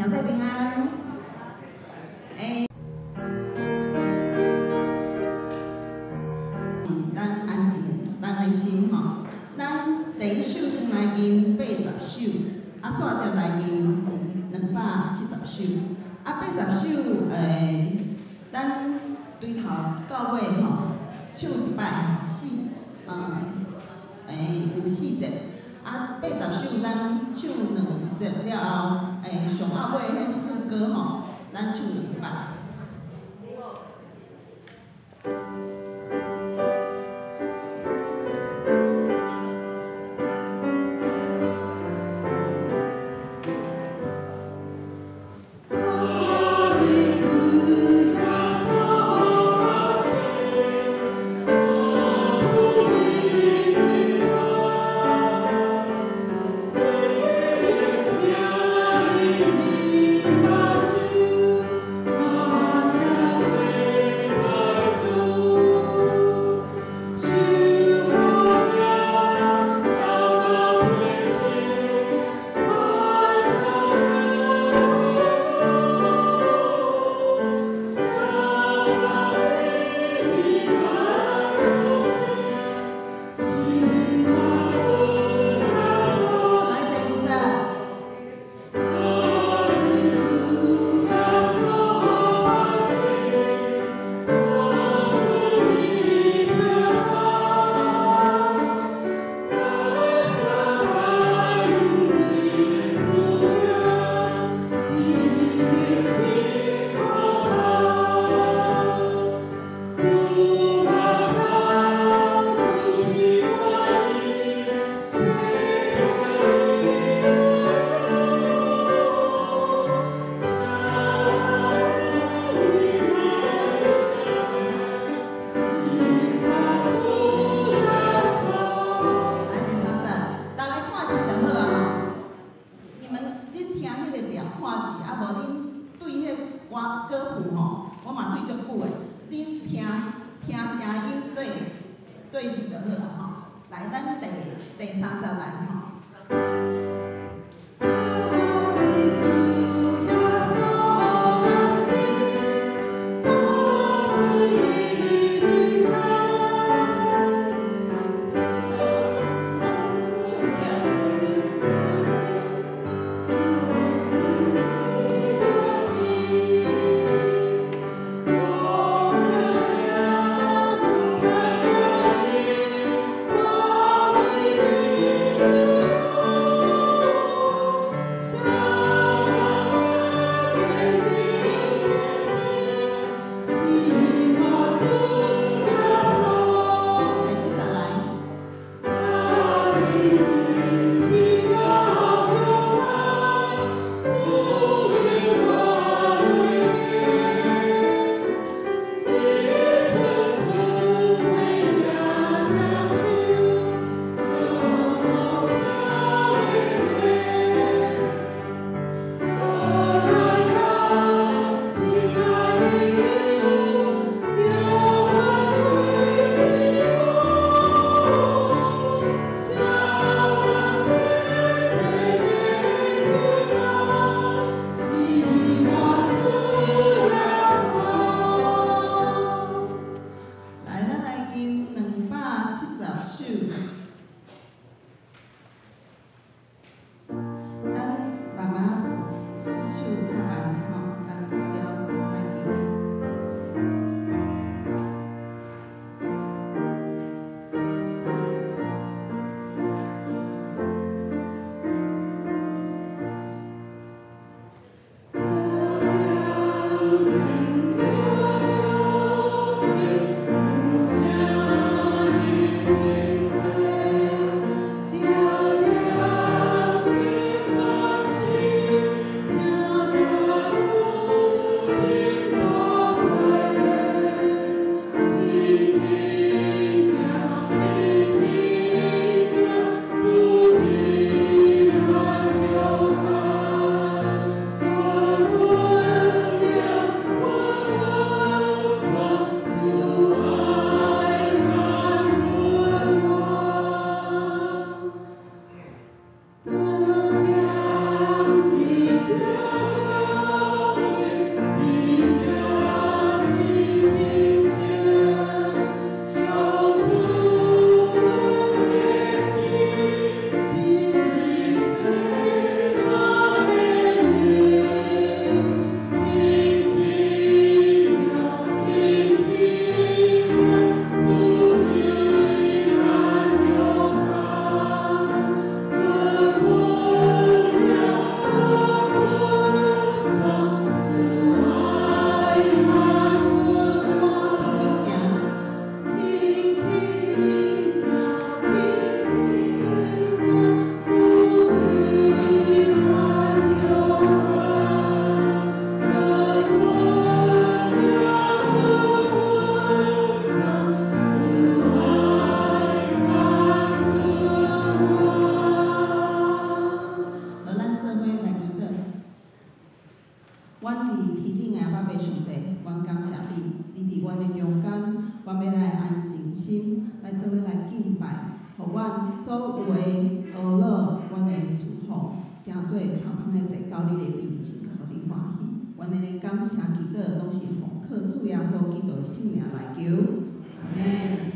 大家平安。咱安静，咱的心吼。咱第一首先来吟80首，啊，煞才来吟270首。啊，80首咱对头到尾吼，唱一摆有4节。啊，80首咱唱2节了后，上后尾迄副歌吼，咱唱2摆。 歌谱吼，我嘛对足久的，恁听声音对字就好啊吼。来，咱第30来吼。 我为你。敬拜，互阮所有的学老，阮的师父，诚做香香的坐到你的面前，互你欢喜。阮的感谢祈祷，拢是奉靠主耶稣基督的圣名来求，阿门。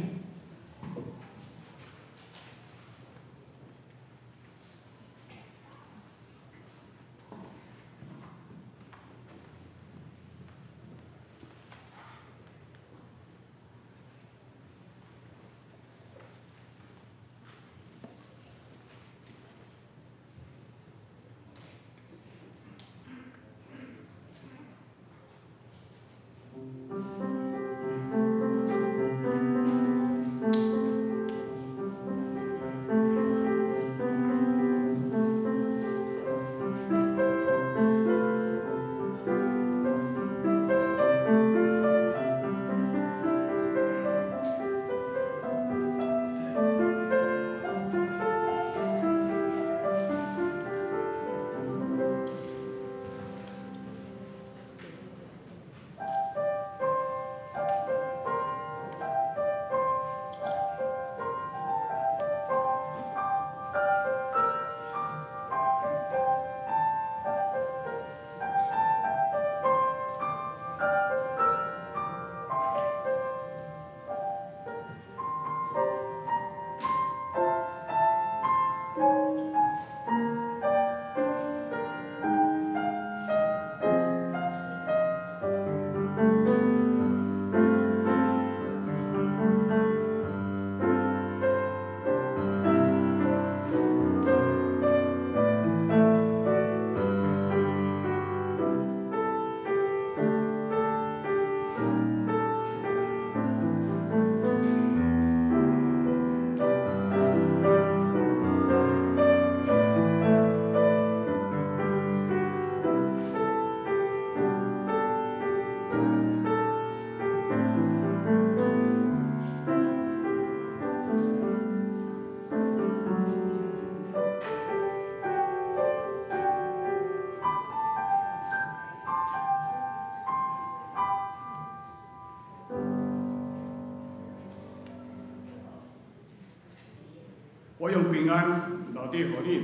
我用平安留底予恁，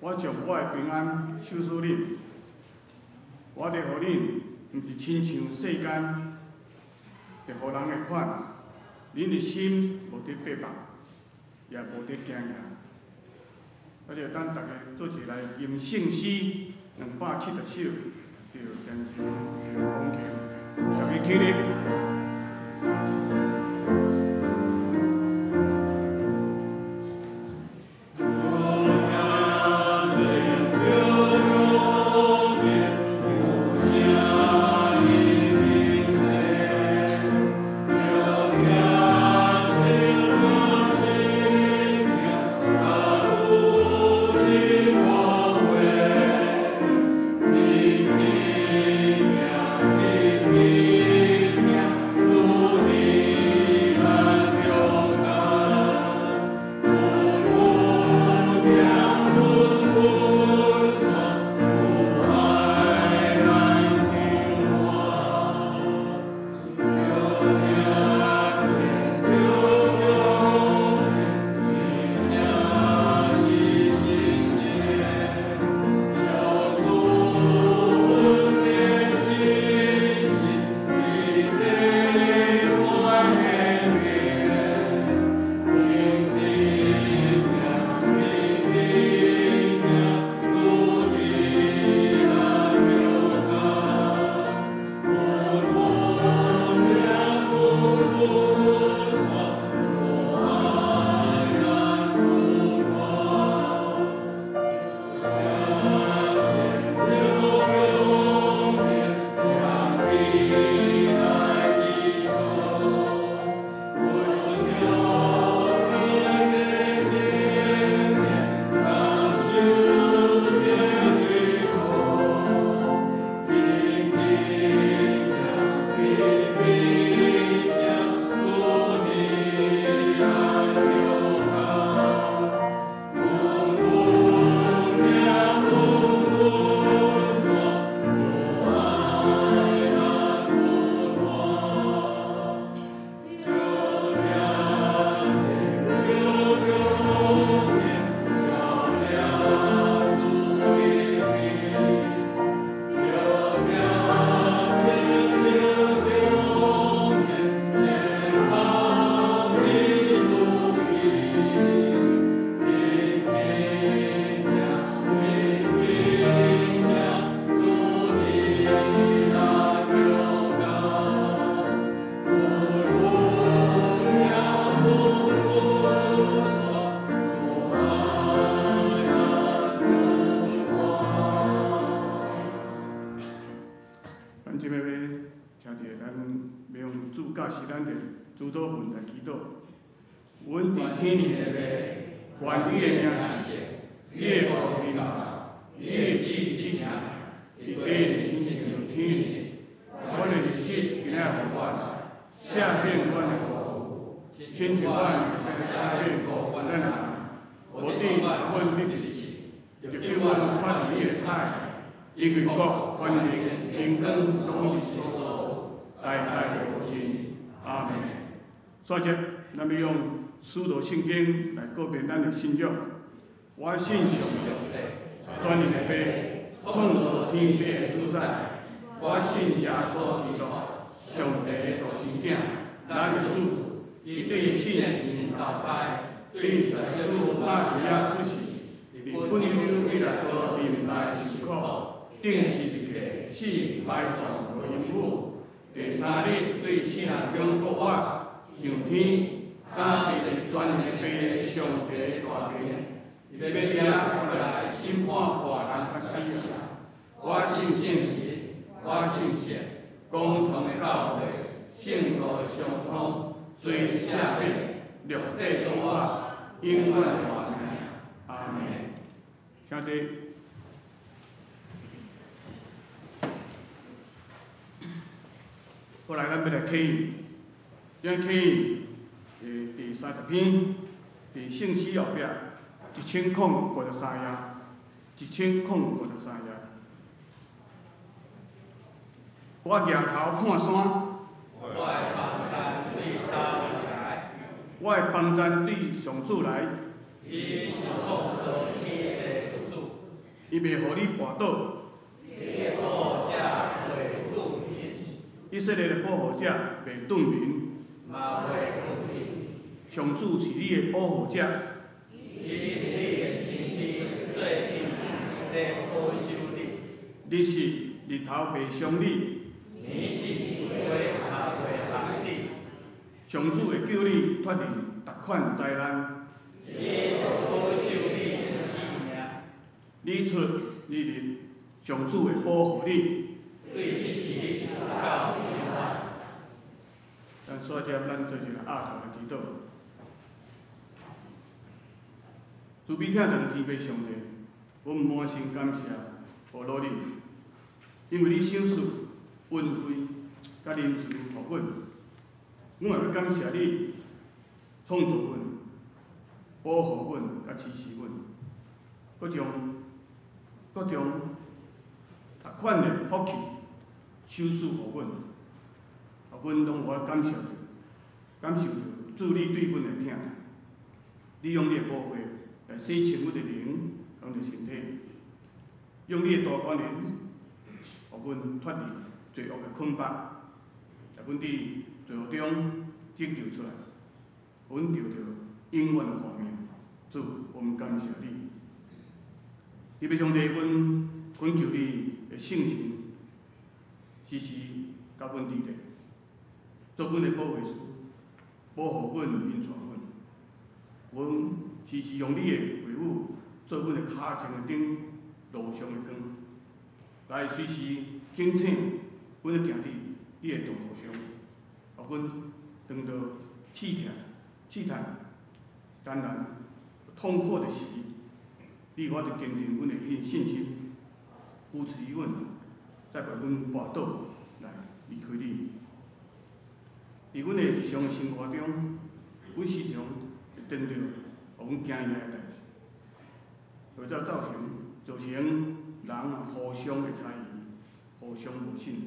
我将我的平安授予恁。我咧予恁，毋是亲像世间咧予人的款，恁的心无得逼迫，也无得惊讶。我就等大家做起来吟圣诗270首，就天主就讲求，大家起立。Amen. 阮伫天里的马，愿你的名是，你的国领导，你的旨意执行，伫地里亲像天里。阮的日子今仔互阮，赦免阮的过犯，亲像阮赦免过犯咱人，无抵阮的日子，就叫阮脱离你的歹，因为国、权力、荣光，拢是你所代代无尽。阿门。所以，咱要用使徒圣经来告别咱的信仰。我信上帝，全能的爸，创造天地的主宰。我信耶稣基督，上帝的独生子，咱的主，伊对圣神投胎，对在主玛利亚出世，伫本州彼拉多面内受苦，钉十字架，死埋葬无因苦。第三日对死人中复活，上天。加地是全能的爸，上帝的大名，伊要伫遐回来审判活人甲死人。我信圣神，我信神，共同的教会，圣道的相通，罪赦免，肉体同化，永远的hòa平。阿门。请坐。后来咱要来启应，咱启应。第30篇，伫圣诗后壁1053页，1053页。我抬头看山，我的帮山对倒来，我的帮山对上主来。伊是创造天的主，伊袂互你绊倒。你的保护者袂顿眠，以色列的保护者袂顿眠，嘛袂困眠。上主是你的保护者，伊伫你的身边做引领，在保守你。你是日头袂伤你，你是月也袂害你。上主会救你脱离逐款灾难，伊会保守你的性命。你出你入，上主会保护你。对即时到永远。咱所接咱做一个压头的祈祷。慈悲疼痛的天父上帝，我们满心感谢和努力，因为你赏赐恩惠甲仁慈予阮，我也要感谢你创造阮、保护阮甲支持阮，搁将逐款的福气赏赐予阮，阮拢有法感受到主你对阮的疼，你用你的宝血。来洗清阮的灵，讲着身体，用你的大管联，互阮脱离罪恶的捆绑，来阮伫罪恶中拯救出来，阮得到永远的hòa平。主，我们感谢你。特别上帝，阮恳求你的圣神，时时甲阮伫咧，做阮的保卫师，保护阮、引带阮。时时用你的话语做阮的脚前的灯，路上的光，来随时警醒阮要行伫你的道路上，互阮当到试探、艰难、痛苦的时，你我着坚定阮的信心，扶持阮，再陪阮跋倒来离开你。伫阮的日常的生活中，阮时常会颠着。互阮惊异的代志，或者造成人互相的猜疑、互相无信任，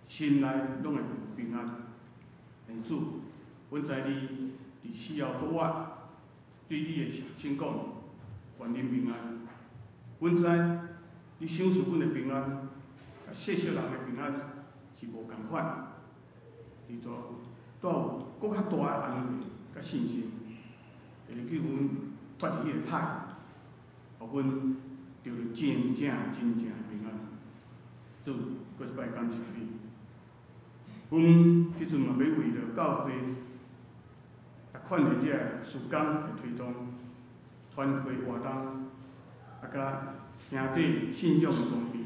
心内拢会无平安。但主，阮知你伫死后复活，对你的成功，愿恁平安。阮知你赏赐阮的平安，甲世俗人的平安是无共款，是带有搁较大的安慰甲信心。会叫阮脱离迄个歹，互阮得到真正的平安。主，搁一摆感谢你。阮即阵嘛要为着教会逐款的遮事工来推动团契活动，甲兄弟信仰的装备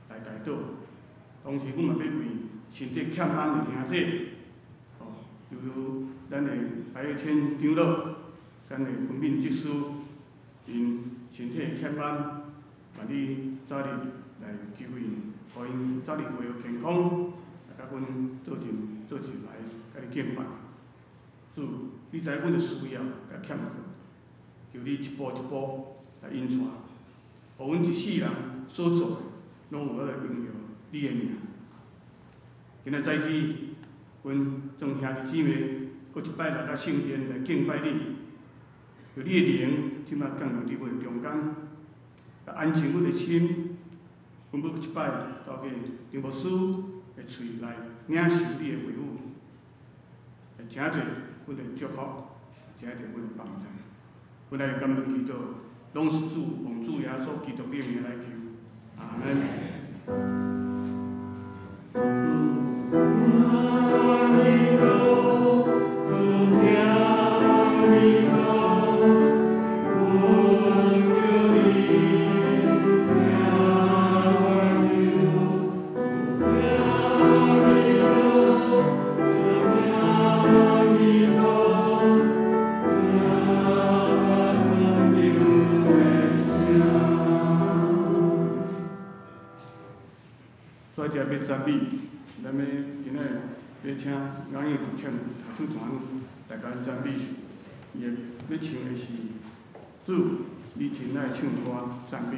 来代祷。同时，阮嘛要为身体欠安的兄弟，犹如咱的还要请长老，咱的分娩技师，因身体欠安，万你早日来求因，互因早日恢复健康，甲阮做阵来，甲你敬拜。主，你知阮的需要，甲欠缺，求你一步一步来引带，互阮一世人所做的，拢有来荣耀你的名。今仔早起，阮众兄弟姊妹，搁一摆来到圣殿来敬拜你，由你的灵即摆降临伫阮中间，来安静阮的心。阮要一摆交给张牧师的喙来领受你的话语，来请做阮的祝福，请做阮的帮助。阮来感恩祈祷，拢是主奉主耶稣基督的名来求，阿门。在遮要赞美，咱要今仔要请雅音合唱合唱团来甲咱赞美，伊要唱的是主，你真爱唱歌赞美。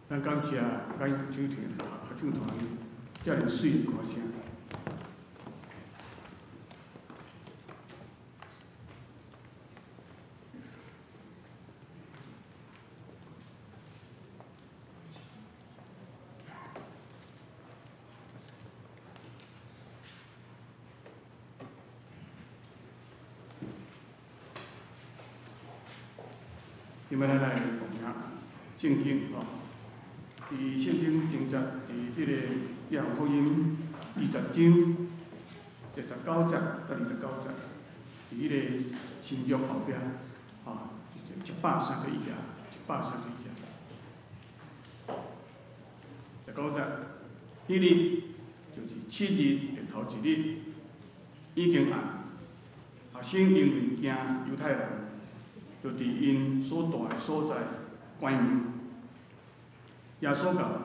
咱感谢合唱团遮尔水的歌声。今摆咱来讲圣经吼，伫圣经经节伫即个约翰福音20章第19节到29节，伫迄个新约后壁，吼，130个页，130个页。19节，迄日就是7日的头一日，已经暗，学生因为惊犹太人，就伫因所住的所在关门。耶稣到，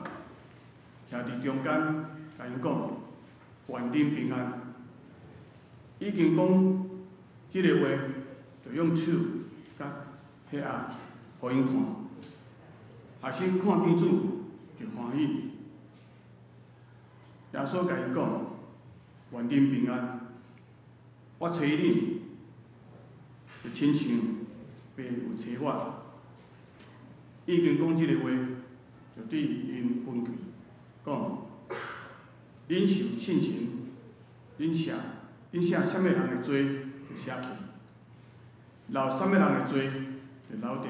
徛伫中间，甲因讲：愿恁平安。已经讲即个话，就用手甲血压，互因看。学生看见主就欢喜。耶稣甲因讲：愿恁平安。我找恁，就亲像爸有找我。已经讲即个话。就对因分去，讲恁受信心，恁写什么人的罪就写去，留什么人的罪就留着。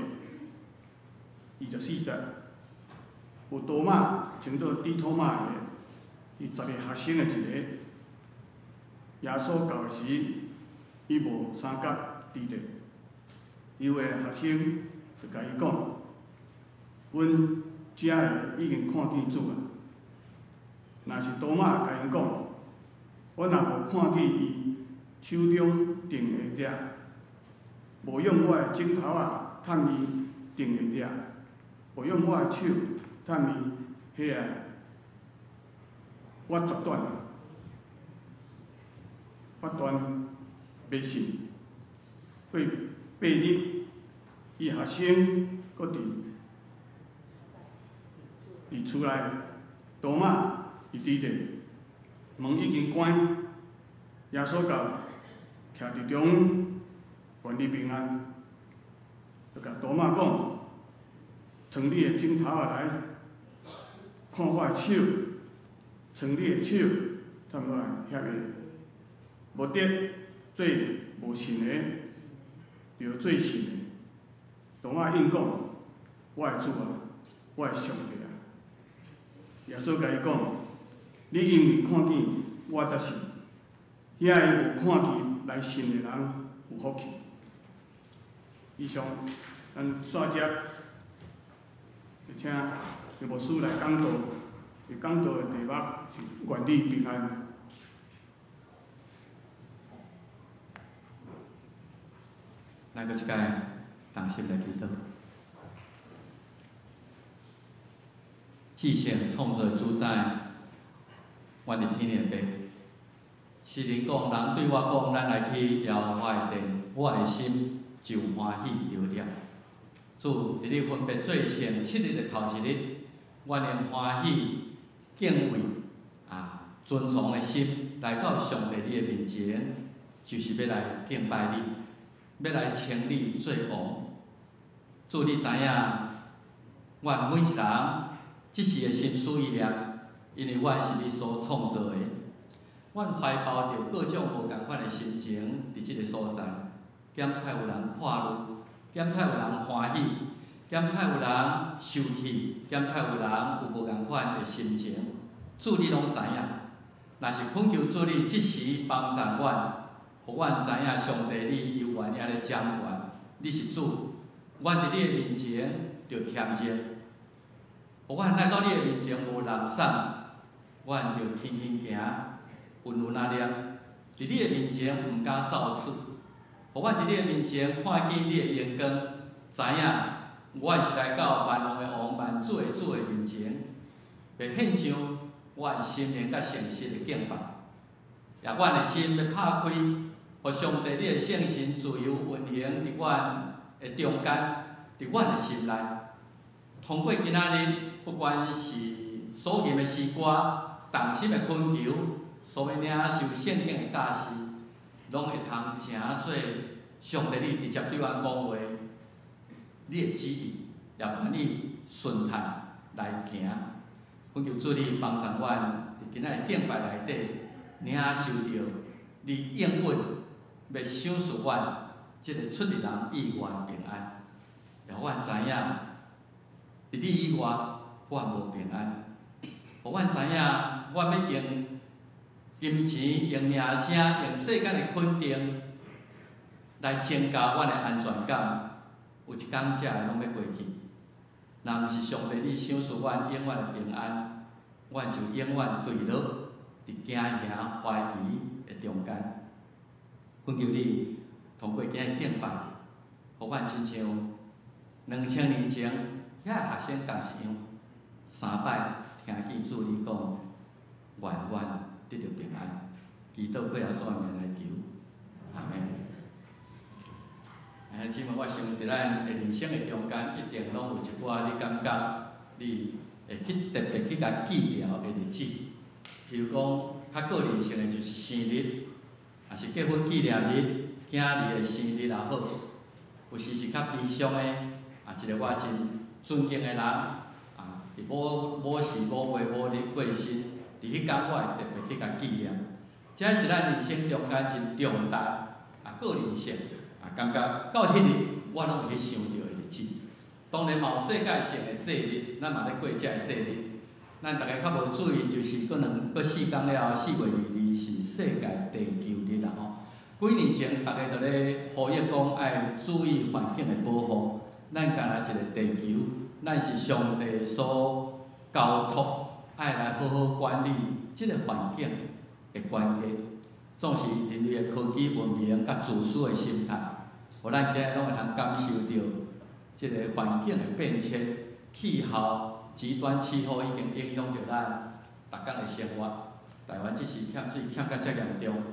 24节，有多马请到低托马的，伊10个学生的一个，耶稣到时，伊无三角伫地，有个学生就甲伊讲，阮。遮个已经看见主啊！若是多马甲因讲，我若无看见伊手中钉的遮，无用我的指头啊探伊钉的遮，无用我的手探伊迄个，我决断袂信。过8日，伊学生搁伫。伫厝内，多马伊伫地，门已经关，耶稣到，徛伫中，愿你平安。就甲多马讲，从你的指头下来，看我的手，从你的手，探我的遐个，无得做无信的，就做信的。多马应讲，我的主啊，我的上帝啊！耶稣甲伊讲：你因为看见我才信，遐个无看见来信的人有福气。以上，咱煞接，就请刘牧师来讲道。伊讲道的题目是愿你平安。咱搁一届同心来祈祷。至圣创造的主宰，我伫天的爸，是恁讲人对我讲，咱来去摇我的殿，我的心就欢喜流了。主伫你分别做成7日的头一日，我用欢喜、敬畏、尊崇的心来到上帝你的面前，就是要来敬拜你，要来称你做王。主你知影，我每一人。即时的心思意念，因为阮是你所创造的，阮怀抱着各种无共款的心情，伫即个所在，检采有人快乐，检采有人欢喜，检采有人生气，检采有人有无共款的心情，主你拢知影。若是恳求主你即时帮助阮，互阮知影上帝你有原也咧掌权，你是主，阮伫你的面前着谦resp互阮来到你的面前无懒散，阮就轻轻行，温文啊念，伫你的面前毋敢造次。互阮伫你的面前看见你的阳光，知影阮是来到万王的王、万主的主的面前，要献上阮心灵甲诚实的敬拜。也阮的心要拍开，互上帝你的圣神自由运行伫阮的中间，伫阮的心内。通过今仔日。不管是所念的诗歌、动心的恳求，所要领受圣经的教示，拢会通诚做上帝你直接对阮讲话，你的旨意，也愿意顺坦来行。恳求主你帮助阮，伫今仔日敬拜内底领受着你应允，要赏赐阮即个出入人意外的平安。让阮知影，伫你以外，阮无平安。互阮知影，阮要用金钱、用名声、用世间的肯定来增加阮的安全感。有一天，这个拢要过去。若毋是上帝你赏赐阮永远的平安，阮就永远坠落伫惊吓、怀疑的中间。恳求你通过今日敬拜，互阮亲像2000年前遐学生同一样，3摆听见主你讲，愿阮得到平安。祈祷靠耶稣的名来求，阿门。姊妹，我想伫咱的人生的中间，一定拢有一寡你感觉你会去特别去甲记牢的日子。譬如讲，较个人性的就是生日，也是结婚纪念日、囝儿的生日也好，有时是较悲伤的，一个我真尊敬的人，伫某时某月某日过身，伫迄天我会特别去甲纪念。这是咱人生中间真重大个人性。感觉到迄日，我拢会去想到的日子。当然嘛有世界性的节日，咱嘛咧过这个节日。咱大家较无注意，就是搁4天了后，4月22是世界地球日啦吼。几年前，大家就咧呼吁讲，爱注意环境的保护。咱干那一个地球，咱是上帝所交托，爱来好好管理即个环境的关键。总是人类的科技文明甲自私的心态。互咱今日拢会通感受到即个环境的变迁，气候、极端气候已经影响着咱逐天的生活。台湾即时欠水欠甲遮严重，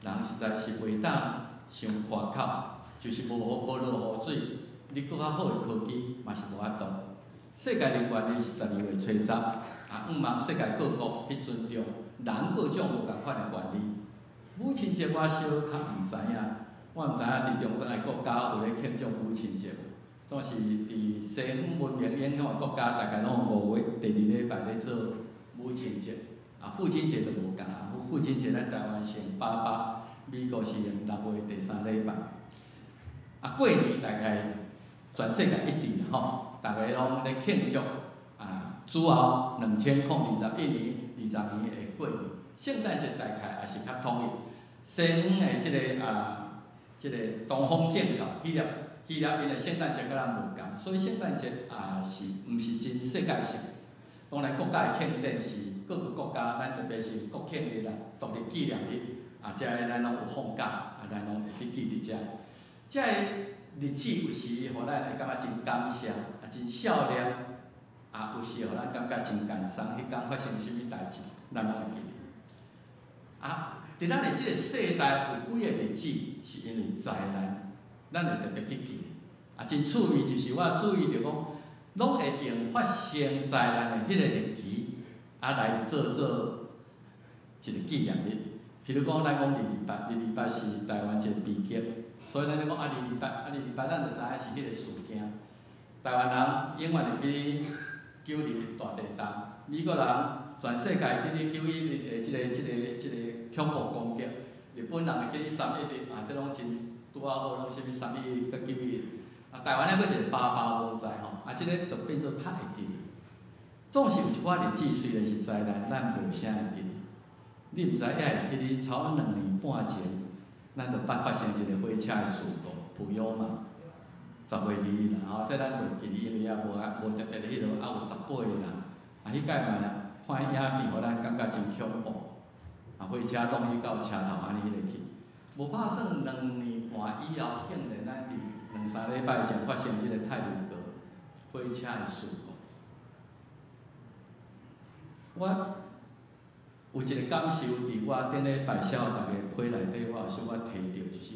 人实在是袂当伤夸口，就是无落雨水。你搁较好的科技嘛是无法度。世界人权日是12月初10，毋望世界各国去尊重人各种无共款的权利。母亲节我小较毋知影。我毋知影伫中东的国家有咧庆祝母亲节，总是伫西方文明影响的国家，大概拢5月第2礼拜咧做母亲节。父亲节就无共父亲节咱台湾是用88，美国是用6月第3礼拜。过年大概全世界一致吼，大家拢咧庆祝主后2021年、20年的过年。圣诞节大概也是较统一。西方的即个东方正教，希腊因的圣诞节甲咱无共，所以圣诞节是毋是真世界性？当然国家的庆典是各个国家，咱特别是国庆日啦、独立纪念日，遮个咱拢有放假，咱拢会去记伫遮。遮个日子有时互咱会感觉真感谢，真少年，有时互咱感觉真感伤。迄天发生甚物代志，咱拢会记哩。伫咱的即个世代有几个日子是因为灾难，咱会特别去记。真趣味就是我注意着讲，拢会用发生灾难的迄个日期，来做一个纪念日。譬如讲，咱讲228是台湾一个悲剧，所以咱咧讲228咱就知影是迄个事件。台湾人永远会记9日大地震，美国人全世界记哩9日即个恐怖攻击，日本人会记哩311即拢真拄好，拢啥物311甲9日。台湾咧佫一个88风灾吼，即个就变做较会记哩。总是有一寡日子虽然是灾难，咱无啥会记哩。你毋知影会记哩，超2年半前，咱就发生一个火车的事故，普悠玛10月2日啦，即咱袂记哩，因为也无特别的迄落，有10八个人，迄届嘛看影片，互咱感觉真恐怖。火车弄去到车头安尼迄个去，无拍算2年半以后，竟然咱伫2、3礼拜前发生即个太鲁阁火车的事故。我有一个感受，伫我顶礼拜晓大家批内底，我有小可提到，就是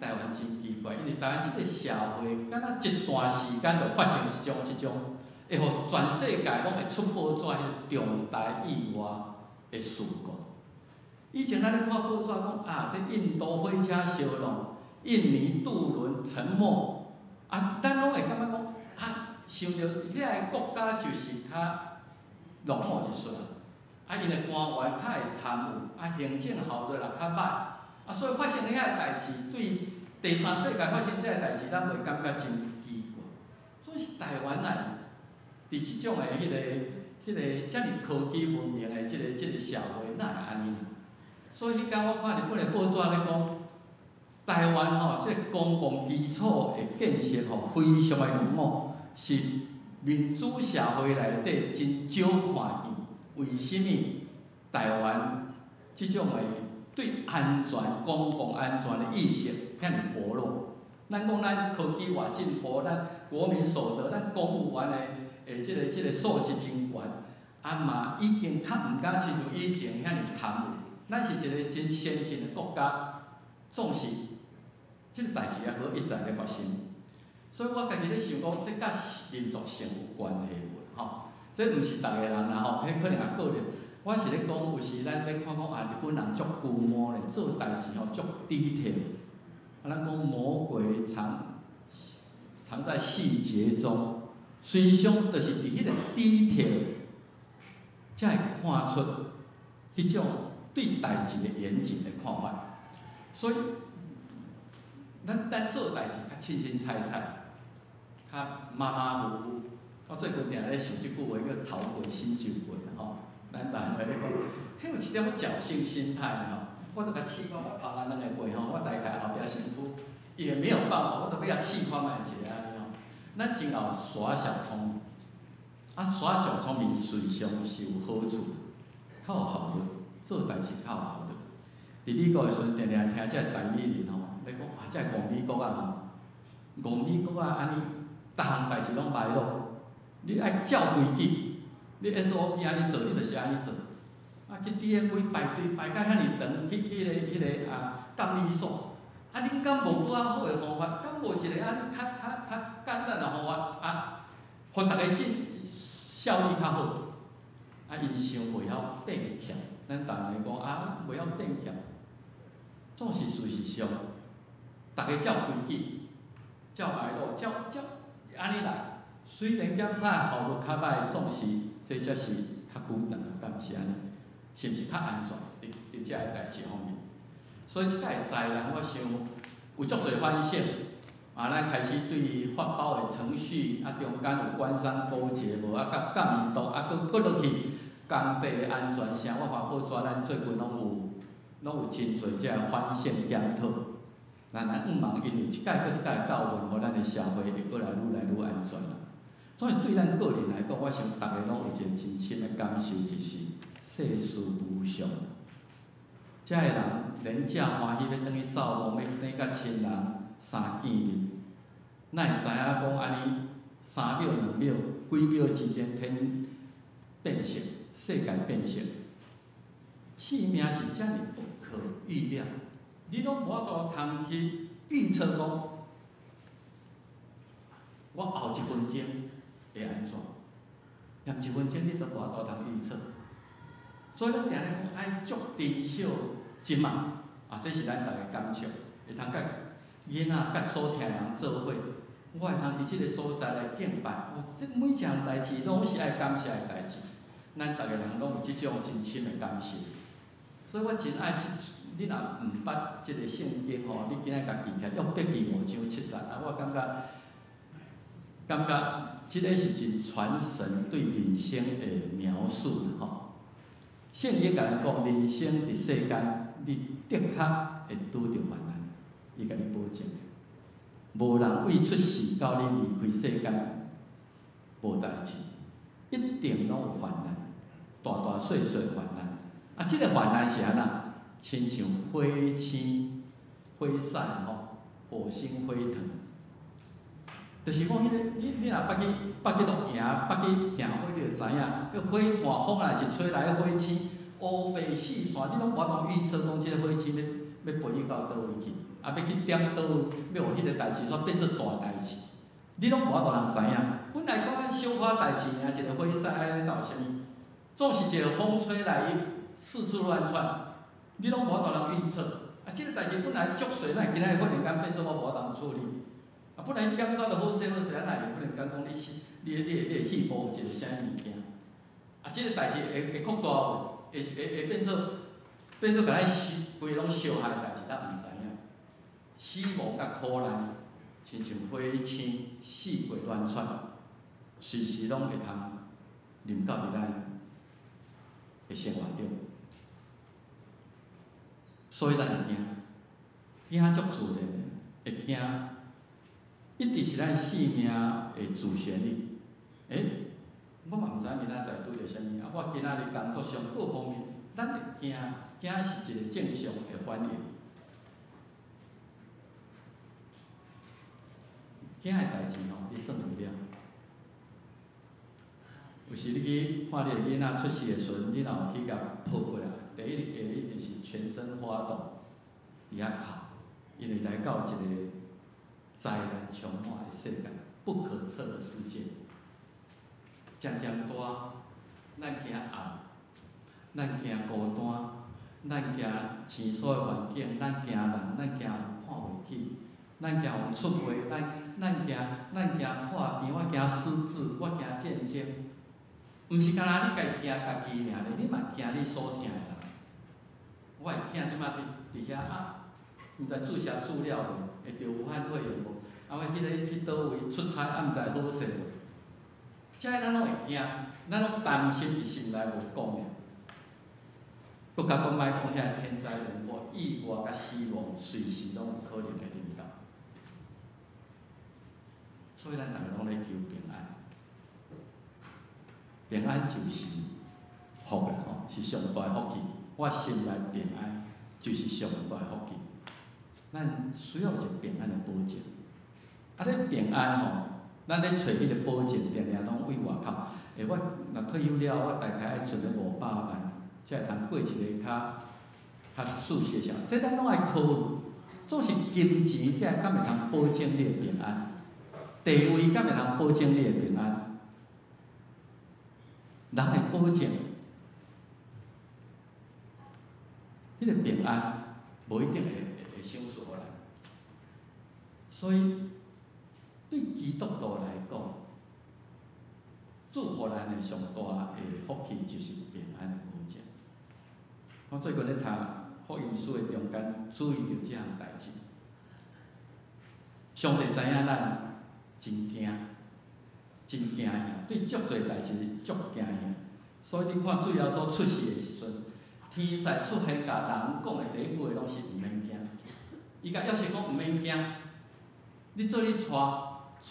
台湾真奇怪，因为台湾即个社会，敢若一段时间就发生即种会互全世界拢会出报纸迄重大意外的事故。以前咱咧看报纸讲啊，这印度火车烧亡，印尼渡轮沉没，啊，咱拢会感觉讲啊，想着遐个国家就是较落后一撮啊，因的官员较会贪污，啊，行政效率也较歹，啊，所以发生遐个代志，对第三世界发生遮个代志，咱会感觉真奇怪。所以是台湾啊，伫一种的迄个遮尔科技文明的即个社会，哪会安尼？所以迄天我看日本的报纸咧讲，台湾吼，即个公共基础的建设吼，非常的良好，是民主社会内底真少看见。为什么台湾即种的对安全、公共安全的意识遐尼薄弱？咱讲咱科技偌进步，咱国民所得，咱公务员的即个素质真悬，啊嘛已经较毋敢亲像以前遐尼贪污。咱是一个真先进的国家，总是即个代志也好一再咧发生。所以我家己咧想讲，这甲民族性有关系无？吼，这毋是逐个人啦吼，迄可能也个人。我是咧讲，有时咱咧看讲啊，日本人足龟毛咧，做代志吼足低调。啊，咱讲魔鬼藏在细节中，随想就是伫迄个低调，才会看出迄种对代志的严谨的看法。所以，咱做代志较清清采采，较马马虎虎。我最近定咧想即句话叫“头过身就过”吼。咱台湾咧讲，迄有一点侥幸心态吼。我著甲试看，我头咱两个过吼，我大概后壁身躯也没有办法，我著要甲试看卖一个安尼吼。咱真有耍小聪明，啊耍小聪明随常是有好处，较有效率，做代志较有效率。伫美国的时阵，定定听遮个台美人吼，咧讲啊，遮戆美国啊吼，戆美国啊安尼，逐项代志拢歹落，你爱照规矩，你 SOP 安尼做，你就是安尼做。啊，去 DMV 排队排甲遐尼长，去迄个啊监理所，啊，恁敢无搁较好的方法？敢无一个安尼较简单的方法啊，互逐个效率较好？啊，因想袂晓变强，咱逐个讲啊，袂晓变强，总是随时上，逐个照规矩，照牌路，照安尼来。虽然检查效率较歹，总是这才是较简单，敢毋是安尼？是毋是较安全？伫遮个代志方面，所以即个灾难，我想有足侪反省。啊，咱开始对发包的程序，啊中间有官商勾结无？啊，甲监督，啊，搁落去工地的安全啥，我看报纸咱最近拢有真侪遮反省检讨。咱毋茫因为一届搁一届到运，互咱的社会会过来愈来愈安全啦。所以对咱个人来讲，我想逐个拢有一个真深的感受，就是世事无常。遮个人连正欢喜要转去扫墓，要转甲亲人相见面，哪会知影讲安尼3秒2秒几秒之间天变色，世界变色，生命是遮尔不可预料，你拢无法度通去预测讲，我后1分钟会安怎？连1分钟你都无法度通预测，所以咱定定讲爱足珍惜即卖，啊，这是咱逐个感触，会通甲囡仔甲所听人做伙，我会通伫即个所在来敬拜，哦，这每一项代志拢是爱感谢的代志，咱逐个人拢有即种真深的感受，所以我真爱你若毋捌即个圣经吼，你今仔家己起来，约伯记5章7节啊，我感觉即个是真传神对人生的描述吼。圣经甲咱讲，人生伫世间，你的确会拄着患难，伊甲你保证，无人为出世到你离开世间无代志，一定拢有患难，大大小小的患难。啊，即个患难是安那？亲像火星、火散吼，火星火腾，就是讲迄个你若捌去露营，捌去行火，你就知影，迄火炭风来一吹来，火星乌白四散，你拢无法度预测讲即个火星要飞去到倒位去，啊要去点倒，要有迄个代志煞变做大代志，你拢无法度人知影。本来讲小可代志尔，一个火屎安尼闹啥物，总是一个风吹来，伊四处乱窜，你拢无法度人预测。啊，即个代志本来足水，咱今仔忽然间变做我无法度处理。啊，本来检查着好势好势，咱也忽然间讲你的细胞有一个啥物物件。啊，即个代志会扩大，会变做甲咱规拢烧害代志，咱毋知影。死亡甲苦难，亲像火星四界乱窜，随时拢会通临到伫咱的生活中。所以咱会惊足自然的，会惊，一直是咱生命的主旋律。我嘛毋知明仔载拄着啥物，啊，我今仔日工作上各方面，咱会惊，惊是一个正常的反应。惊的代志吼，你算袂了。有时你去看你的囡仔出世的时阵，你若有去甲抱过来，第一个一定是全身发抖，伫遐哭，因为来到一个灾难充满的世界，不可测的世界。渐渐大，咱惊暗，咱惊孤单，咱惊生所的环境，咱惊人，咱惊看袂起，咱惊有出轨，咱惊破病，我惊失智，我惊战争。毋是干那你家己惊家己尔咧，你嘛惊你所疼的人。我会惊即马伫遐啊，毋知注射注料袂，会着武汉肺炎无？啊，我迄个去倒位出差，啊，毋知好势无？遮个咱拢会惊，咱拢担心伫心内无讲的。佮甲讲莫讲遐天灾人祸、意外甲死亡，随时拢有可能会临到。所以咱逐个拢咧求平安。平安就是福啦，吼，是上大的福气。我心内平安就是上大的福气。咱需要一个平安的保证。啊，咧平安吼。咱咧找迄个保证，定定拢为外口。我若退休了，我大概爱存咧500万，才会通过一个较舒适的生活。这咱拢爱考虑，总是金钱敢会通保证你的平安，地位敢会通保证你的平安，人会保证，迄个平安无一定会享受来。所以。对基督徒来讲，祝福咱的上大的福气就是平安的保证。我最近咧读福音书的中间，注意到这项代志。上帝知影咱真惊，真惊呀！对足侪代志足惊呀。所以你看主耶稣出世的时阵，天使出现甲人讲的第一句话拢是毋免惊。伊甲要是讲毋免惊，你做你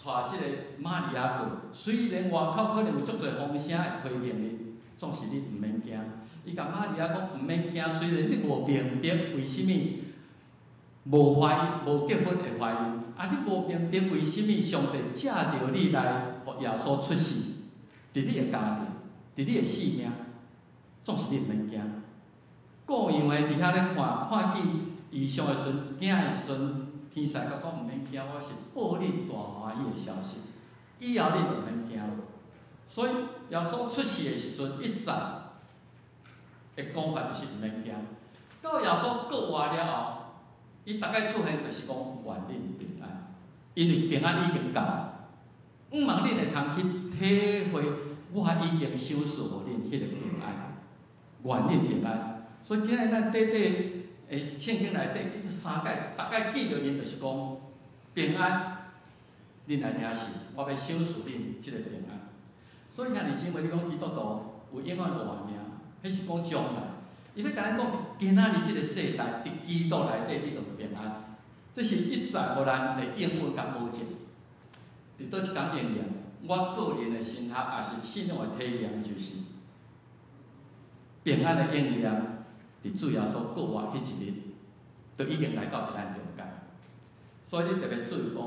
带即个玛利亚过，虽然外口可能有足侪风声会批评你，总是你毋免惊。伊甲玛利亚讲毋免惊，虽然你无明白为什么无结婚会怀孕，啊，你无明白为什么上帝借着你来，互耶稣出世，伫你的家庭，伫你的性命，总是你毋免惊。各样的伫遐咧看见异象的时阵，惊的时阵。天使甲讲毋免惊，我是报恁大欢喜的消息。以后你就毋免惊了。所以耶稣出世的时阵，一早的讲法就是毋免惊。到耶稣国活了后，伊大概出现就是讲愿恁平安，因为平安已经到了。毋茫恁会通去体会，我已经享受互恁迄个平安，愿恁平安。所以今日咱短圣经内底一直3解，大概记着因就是讲平安，恁来领受，我要享受恁即个平安。所以兄弟姊妹，你讲基督徒有永远的活命，迄是讲将来。伊要甲咱讲，今仔日即个世代，伫基督内底，你就平安。这是一再互咱的应允甲保证。伫倒一工应验，我个人的心学也是信仰的体验，就是平安的应验。伫主耶稣国活迄一日，就已经来到伫咱中间。所以你特别注意讲，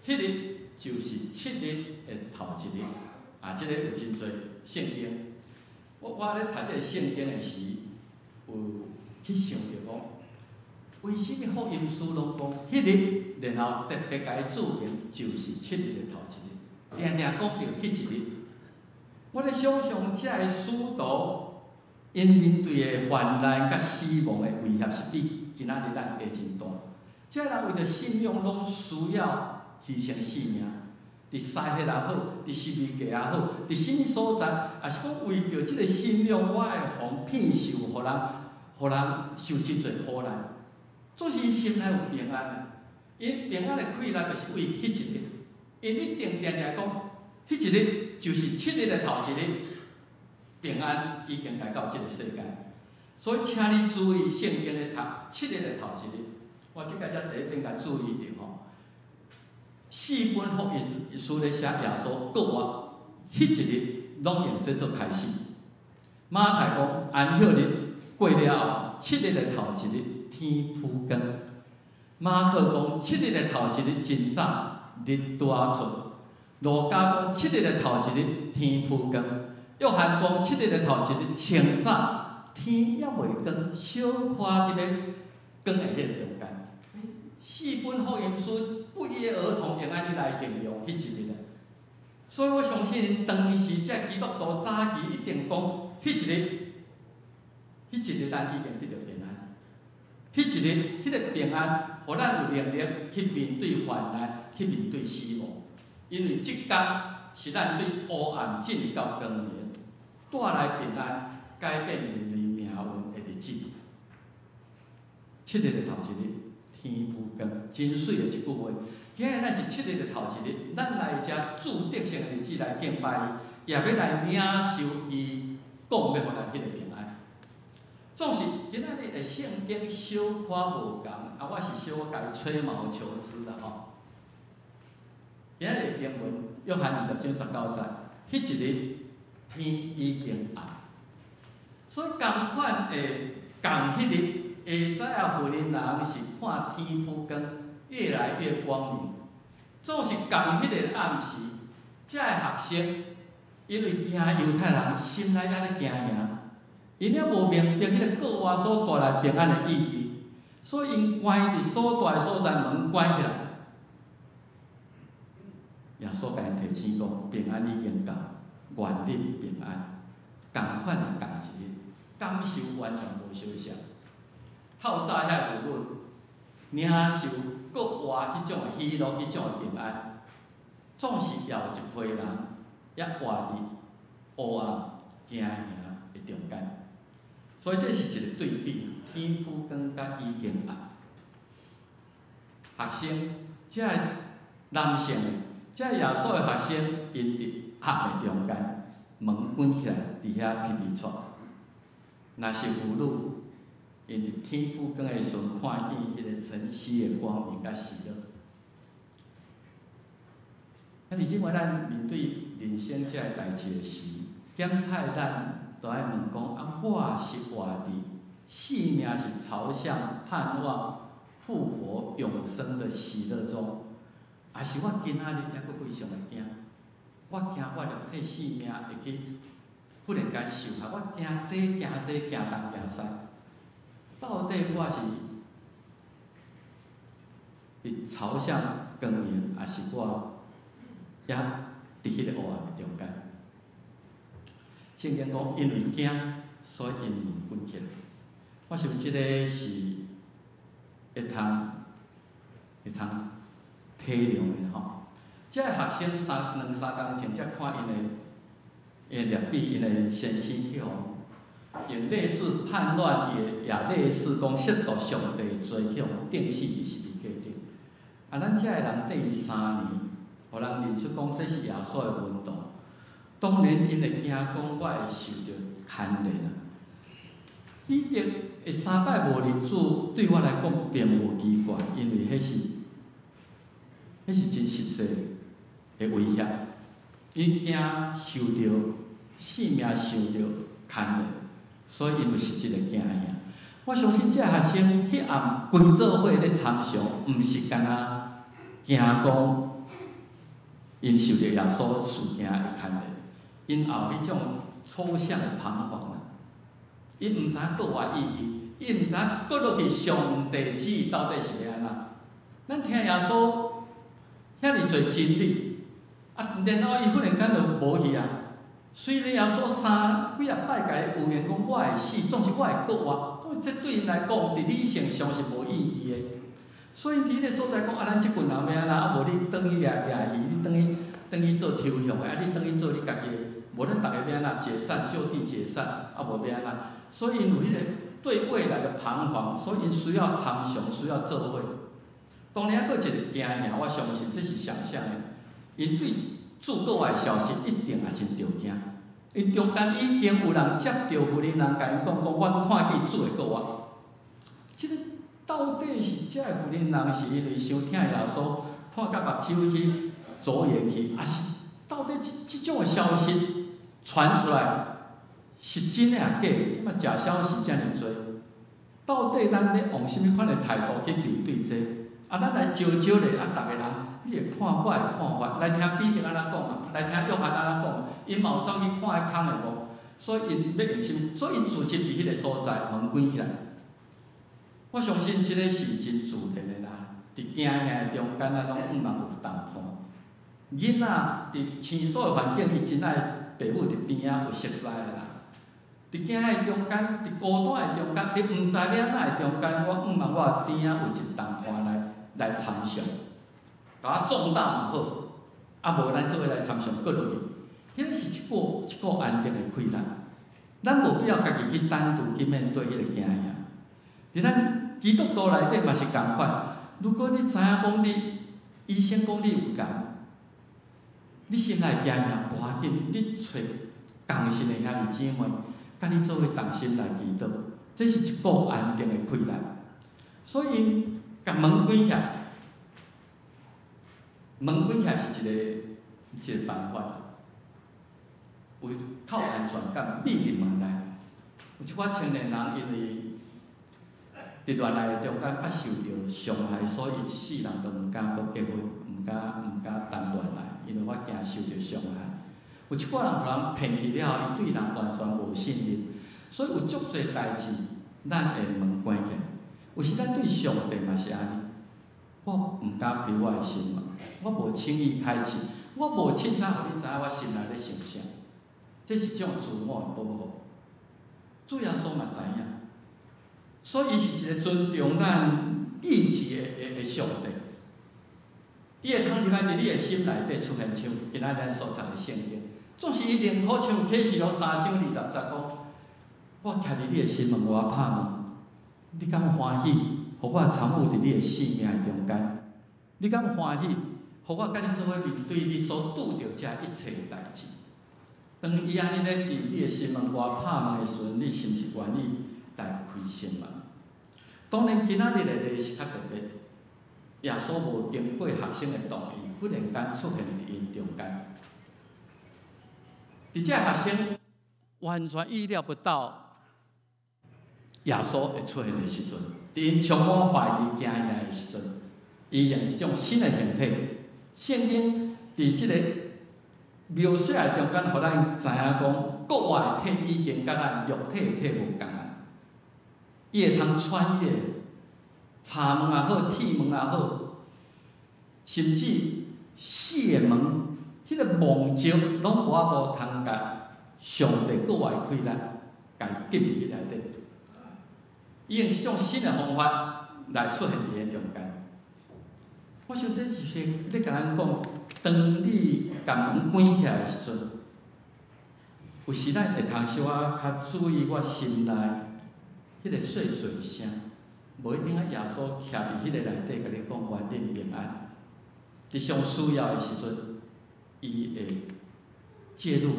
迄日就是7日的头一日。啊，即个有真侪圣经。我咧读即个圣经的时，有去想着讲，为什么福音书拢讲迄日，然后特别甲伊注明就是7日的头一日，定定讲到迄一日。我咧想象遮个使徒，因面对的患难甲死亡的威胁是比今仔日咱加真大。遮人为着信仰，拢需要牺牲性命。伫西迄也好，伫十字架也好，伫什么所在，也是讲为着即个信仰，我会防骗受，互人受真侪苦难。总是心内有平安。因平安的快乐，就是为迄一日。因一定定定讲，迄一日就是7日的头一日，平安已经来到即个世界。所以，请你注意圣经的7日的头一日。我即个才第一点甲注意着吼。4本福音书咧写耶稣国话，迄一日拢用这做开始。马太讲安息日过了后，7日的头一日天铺光。马可讲7日的头一日真早日大出。路加讲7日的头一日天铺光。约翰讲7日的头一日清早天也袂光，小看伫咧光的迄个中间。4本福音书不约而同用安尼来形容迄一日啊。所以我相信当时这基督徒早期一定讲迄一日咱已经得到平安。迄一日，迄个平安，互咱有能力去面对患难，去面对死亡。因为即天是咱对黑暗进入到光明，带来平安，改变人类命运的日子。7日的头一日，天铺光，真水的一句话。今日咱是7日的头一日，咱来遮注定性的日子来敬拜伊，也要来领受伊讲要互咱迄个平安。总是今仔日的圣经小可无共，我是小可甲伊吹毛求疵啦吼。今仔日的经文，约翰20章19节，迄一日天已经暗，所以共款的共迄日。下早啊，富人人是看天铺光，越来越光明。总是共迄个暗时，遮个学生因为惊犹太人，心内安尼惊惊，因也无明白迄个国话所带来平安的意义，所以因关伫所在所在门关起来。耶稣甲因提醒讲，平安已经到，愿你平安。共款的共一日，感受完全无相像。透早遐有论，领受国外迄种的喜乐，迄种的平安，总是也有一批人也活伫黑暗惊吓的中间。所以这是一个对比，天铺光甲已经暗。学生，这个男性的，这个耶稣的学生，因伫暗的中间，门关起来，伫遐皮皮喘。若是妇女，因伫天铺光的时阵，看见迄个晨曦的光明甲喜乐。而且我咱面对人生这个代志的时，检菜咱都爱问讲：我是活伫生命是朝向盼望复活永生的喜乐中，还是我今仔日还佫非常的惊？我惊我肉体生命会去忽然间受害，我惊这惊这惊东惊西。到底我是朝向光明，还是我也伫迄个黑暗的中间？圣经讲，因为惊，所以因门关起来。我想即个是会通体谅的吼。即个学生2、3工前才看因的列比，因的先生去互。用类似叛乱也类似讲亵渎上帝罪去定死伫十字架顶。咱遮个人等于3年，互人认出讲这是耶稣的运动。当然，因会惊讲我会受到牵连啊。彼得会3摆无认主，对我来讲并无奇怪，因为迄是真实际的威胁。因惊受到性命受到牵连。所以，因为是一个惊吓。我相信这学生迄暗规做伙咧参详，毋是干那惊讲因受到耶稣事件的牵连，因后迄种抽象的彷徨啊，因毋知国外意义，伊毋知搁落去上帝旨意到底是要安怎。咱听耶稣遐尼侪真理，啊，然后伊忽然间就无去啊。虽然耶稣三几啊摆甲伊有言讲我会死，总是我会国活，这对因来讲，伫理性上是无意义的。所以伫迄个所在讲啊，咱即群人要安怎？啊，无你转去掠鱼，你转去做抽象的，啊，你转去做你家己的，无咱逐个要安怎解散，就地解散，啊，无要安怎？所以因有迄个对未来的彷徨，所以因需要参详，需要做伙。当然，还佫一个惊吓，我相信这是想象的。因对主国外的消息一定也真着惊。因中间已经有人接到福音人甲因讲，我看见主会国外。即个到底是遮个福音人是因为伤听耶稣，看甲目睭去左眼去，还是到底即种的消息传出来是真诶假？即摆假消息遮尔多，到底咱要用甚物款诶态度去面对这？啊，咱来招咧，啊，逐个人，你会看我诶看法，来听彼得安怎讲啊，来听约翰安怎讲，因嘛有走去看迄空诶无？所以因要用甚物？所以因自身伫迄个所在门关起来。我相信即个是真自然诶啦，伫惊吓中间咱拢毋通有谈判。囡仔伫生所诶环境，伊真爱父母伫边仔有熟悉诶啦。伫惊吓中间，伫孤单诶中间，伫毋知要安怎诶中间，我毋茫我边仔有一谈判来参详，甲我壮大嘛好，啊无咱做伙来参详，搁落去，迄个是一个安定诶开展。咱无必要家己去单独去面对迄个惊吓。伫咱基督徒内底嘛是共款。如果你知影讲医生讲你有癌，你心内惊吓无要紧，你找同心诶兄弟姊妹，甲你做伙同心来祈祷，这是一个安定诶开展。所以，甲门关起来，门关起来是一个办法，为靠安全感闭入门内。有一寡青年人因为伫恋爱中间捌受到伤害，所以一世人都毋敢搁结婚，毋敢谈恋爱，因为我惊受到伤害。有一寡人互人骗去了后，伊对人完全无信任，所以有足侪代志，咱会门关起来。有时咱对上帝嘛是安尼，我毋敢开我的心门，我无轻易开启，我无凊彩互你知影我心内咧想啥，这是种自我的保护。主耶稣嘛知影。所以，伊是一个尊重咱意志的上帝。伊会通入来伫你的心内底出现像今仔咱所读的圣经，总是一定好像启示录3章20节讲，我徛伫你的心门外拍门，你敢欢喜？互我参与伫你的生命中间？你敢欢喜？互我甲你做伙面对你所拄着遮一切代志？当伊安尼咧伫你的心门外拍门的时阵，你是毋是愿意？来开心嘛。当然，今仔日的例是较特别。耶稣无经过学生的同意，忽然间出现伫因中间。伫遮学生完全意料不到耶稣会出现的时阵，伫因充满怀疑、惊讶的时阵，伊用一种新的形体。圣经伫即个描写的中间，互咱知影讲，国外的体已经甲咱肉体的体无共啊。伊会通穿越柴门也好，铁门也好，甚至死的门，迄个梦境拢无法度通甲上帝国外开咱，甲伊进入去内底。伊用一种新的方法来出现伫因中间。我想这就是咧甲咱讲，当你甲门关起来的时阵，有时咱会通小可较注意我心内。迄个碎碎声，无一定啊！耶稣徛伫迄个内底，甲你讲愿恁平安。伫上需要的时阵，伊会介入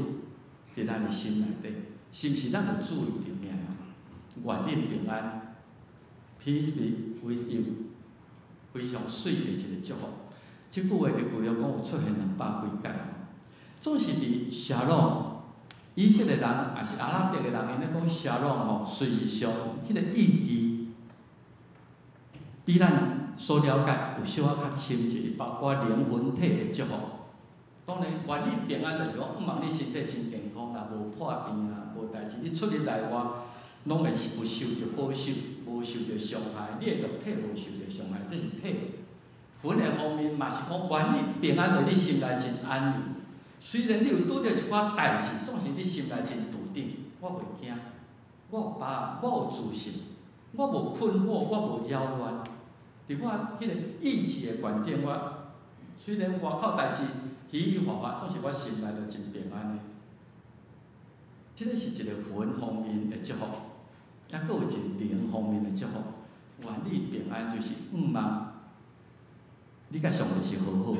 伫咱的心内底，是毋是咱有注意着命啊？愿恁平安 ，Peace be with you， 非常水的一个祝福。即句话伫旧约讲有出现200几届，总是伫沙龙。以色列人也是阿拉伯的人，因咧讲沙龙吼，事实上，迄个意义比咱所了解有小可较深一，包括灵魂体的祝福。当然，愿你平安就是讲，毋望你身体真健康啦，无破病啦，无代志。你出入内外，拢会有受着保守，无受着伤害。你的肉体无受着伤害，这是体。魂的方面嘛是讲，愿你平安在你心内真安宁。虽然你有拄着一寡代志，总是你心内真笃定。我袂惊，我有把握，我有自信，我无困惑，我无扰乱。伫我迄个意志的观点，我虽然外口代志起起伏伏，总是我心内就真平安的。这个是一个魂方面的祝福，也佫有一个灵方面的祝福。愿你平安，就是望你甲上帝是好好，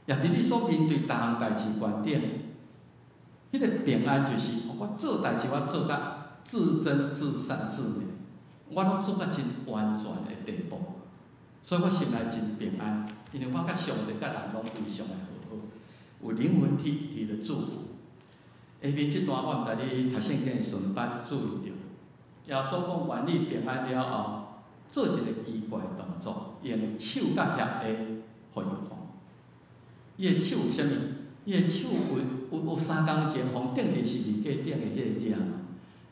也伫你所面对逐项代志观点，迄个平安就是我做代志，我做甲自真、自善、自美，我拢做甲真完全的地步。所以我心内真平安，因为我甲上帝、甲人拢非常的好好，有灵魂体体的祝福。下面这段我毋知你读圣经顺班注意着，耶稣讲愿你平安了后，做一个奇怪的动作，用手甲协下，互伊看。伊的手有啥物？伊的手有3工前互顶伫十字架顶的迄个遮。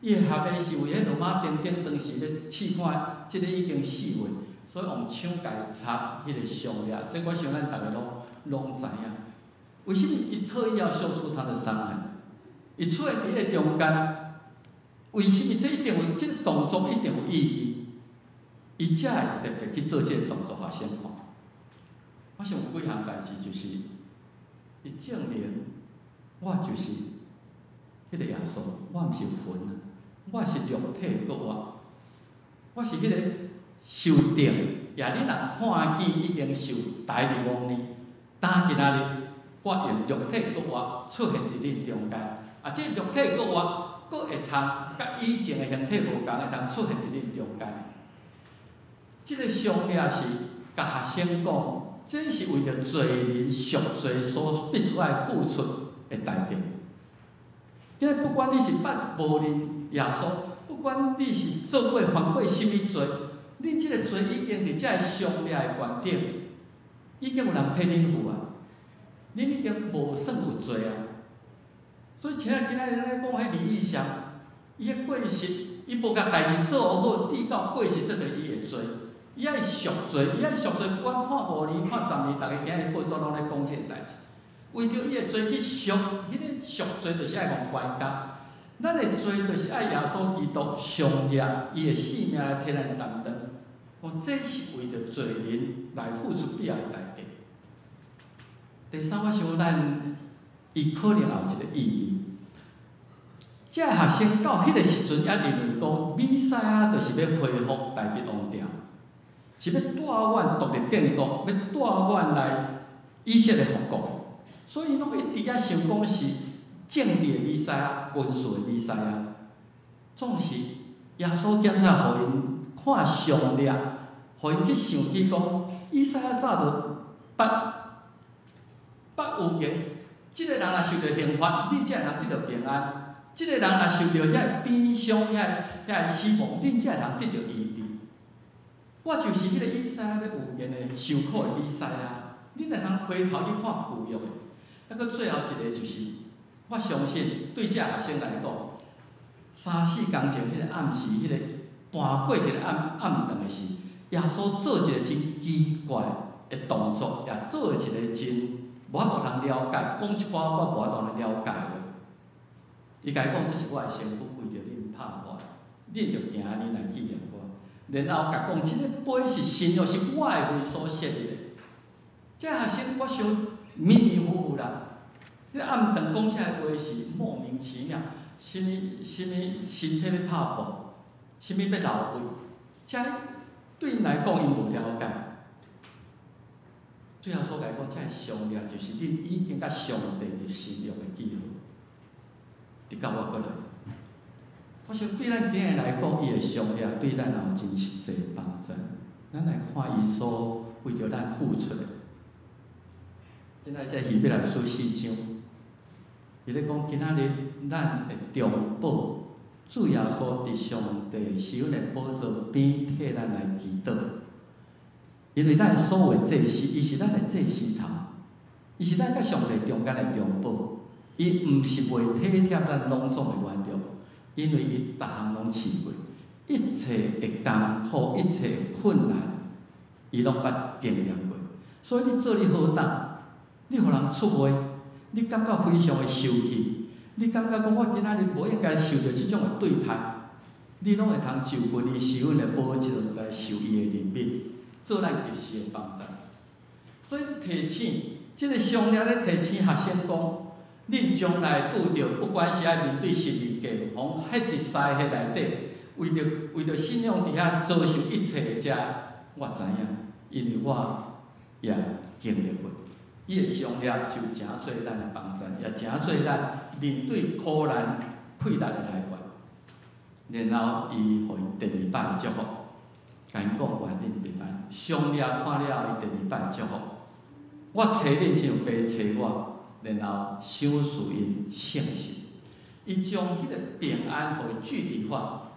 伊的协下是为迄罗马兵顶当时咧试看，即个已经死过。所以用枪甲伊插迄个伤了，这我想咱大家拢知影。为什么伊特意要秀出他的伤痕？伊出现伫迄个中间，为什么这一定有这个动作一定有意义？伊才会特别去做这个动作发生看。我想有几项代志就是，伊证明我就是迄个耶稣，我毋是魂啊，我是肉体个我是迄个。受定，也你若看见已经受带入往里，但今仔日我用肉体个我出现伫恁中间，啊，这肉体个我，佫会通甲以前的形体无共，会通出现伫恁中间。这个上帝是甲学生讲，这是为着罪人赎罪所必须要付出的代价。今日不管你是捌无认耶稣，不管你是做过犯过甚物罪。恁即个罪已經伫遮上帝的观点，已經有人替恁付啊！恁已經無算有罪啊！所以，今仔日咱咧講迄李義祥，伊的過失，伊無甲代志做好，抵到過失，这就是伊的罪。伊爱贖罪，伊爱贖罪，不管判5年、判10年，大家今日報紙攏咧講即個代志。為着伊的罪去贖，迄个贖罪就是愛互關家。咱的罪就是爱耶穌基督上帝伊的性命来替咱擔當。这是为着罪人来付出必要的代价。第三，我想咱伊可能也有一个意义。这学生到迄个时阵也认为讲，弥赛亚就是要恢复大卫王朝，是要带阮独立建国，要带阮来以色列复国。所以拢一直也想讲是政治的弥赛亚、军事的弥赛亚。总是耶稣检查互因看上帝。互因去想起讲，以赛亚早就捌有言，即个人若受着刑罚，你才会通得到平安；即个人若受着遐悲伤、遐死亡，你才会通得到医治。我就是迄个以赛亚咧有言的受苦的以赛亚，你若通回头去看旧约的。那个最后一个就是，我相信对这学生来讲，3、4工前迄个暗时，迄个搬过一个暗暝的时。耶稣做一个真奇怪的动作，也做一个真无法度通了解，讲一寡我无法度通了解的。伊甲伊讲，这是我的身躯为着恁拍破，恁着行安尼来纪念我。然后甲讲，这个杯是神又是我的胃所设的。这学生我想迷迷糊糊啦，迄个暗顿讲这个话是莫名其妙，什物身体要拍破，什物要流血，这。对因来讲，因无了解。最后所甲伊讲，这上帝就是恁已经甲上帝伫信用的记号。伫到我过来，我想对咱今日来讲，伊的上帝对咱也有真实际的帮助。咱来看伊所为着咱付出的。现在这希伯来书4章，伊咧讲今仔日咱会中保。主耶稣伫上帝是阮的宝座边替咱来祈祷，因为咱所谓祭司，伊是咱的祭司头，伊是咱甲上帝中间的中保，伊毋是袂体贴咱拢总的原则，因为伊逐项拢试过，一切的艰苦，一切困难，伊拢捌经验过。所以你做你好当，你互人出卖，你感觉非常的受气，你感觉讲我今仔日无应该受到即种的对待，你拢会通就近伊受阮的保证来受伊的怜悯，做咱及时的帮助。所以提醒，即个上了咧提醒学生讲。恁将来拄着，不管是爱面对十字架，往迄伫西迄内底，为着信仰伫遐遭受一切的遮，我知影，因为我也经历过。伊的上了就诚做咱的帮助，也诚做咱面对苦难困难的来源。然后伊互伊第二摆祝福，甲因讲愿恁平安。上了看了，伊第二摆祝福。我找恁像爸找我。然后想属因圣心，伊将迄个平安互伊具体化。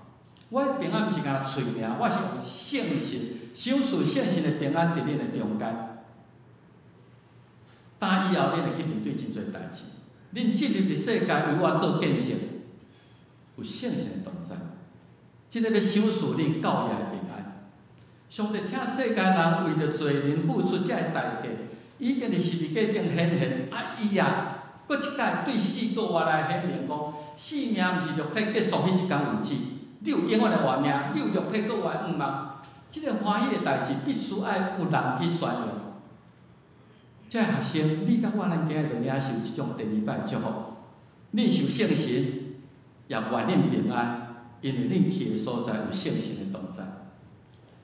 我的平安毋是干喙尔，我是用圣心，想属圣心的平安伫恁的中间。但以后恁会去面对真侪代志，恁进入伫世界为我做见证，有圣心的同在。即个要想属恁教业的平安。上帝听世间人为着罪人付出遮个代价。已经伫十字架顶显现，伊搁一届对死搁活来显明讲，生命毋是肉体结束迄一天为止，你有永远的活命，你有肉体搁活5万，即个欢喜的代志必须爱有人去宣扬。这学生，你甲我咱今日就领受即种第二摆祝福，恁受圣神，也愿恁平安，因为恁去的所在有圣神的同在。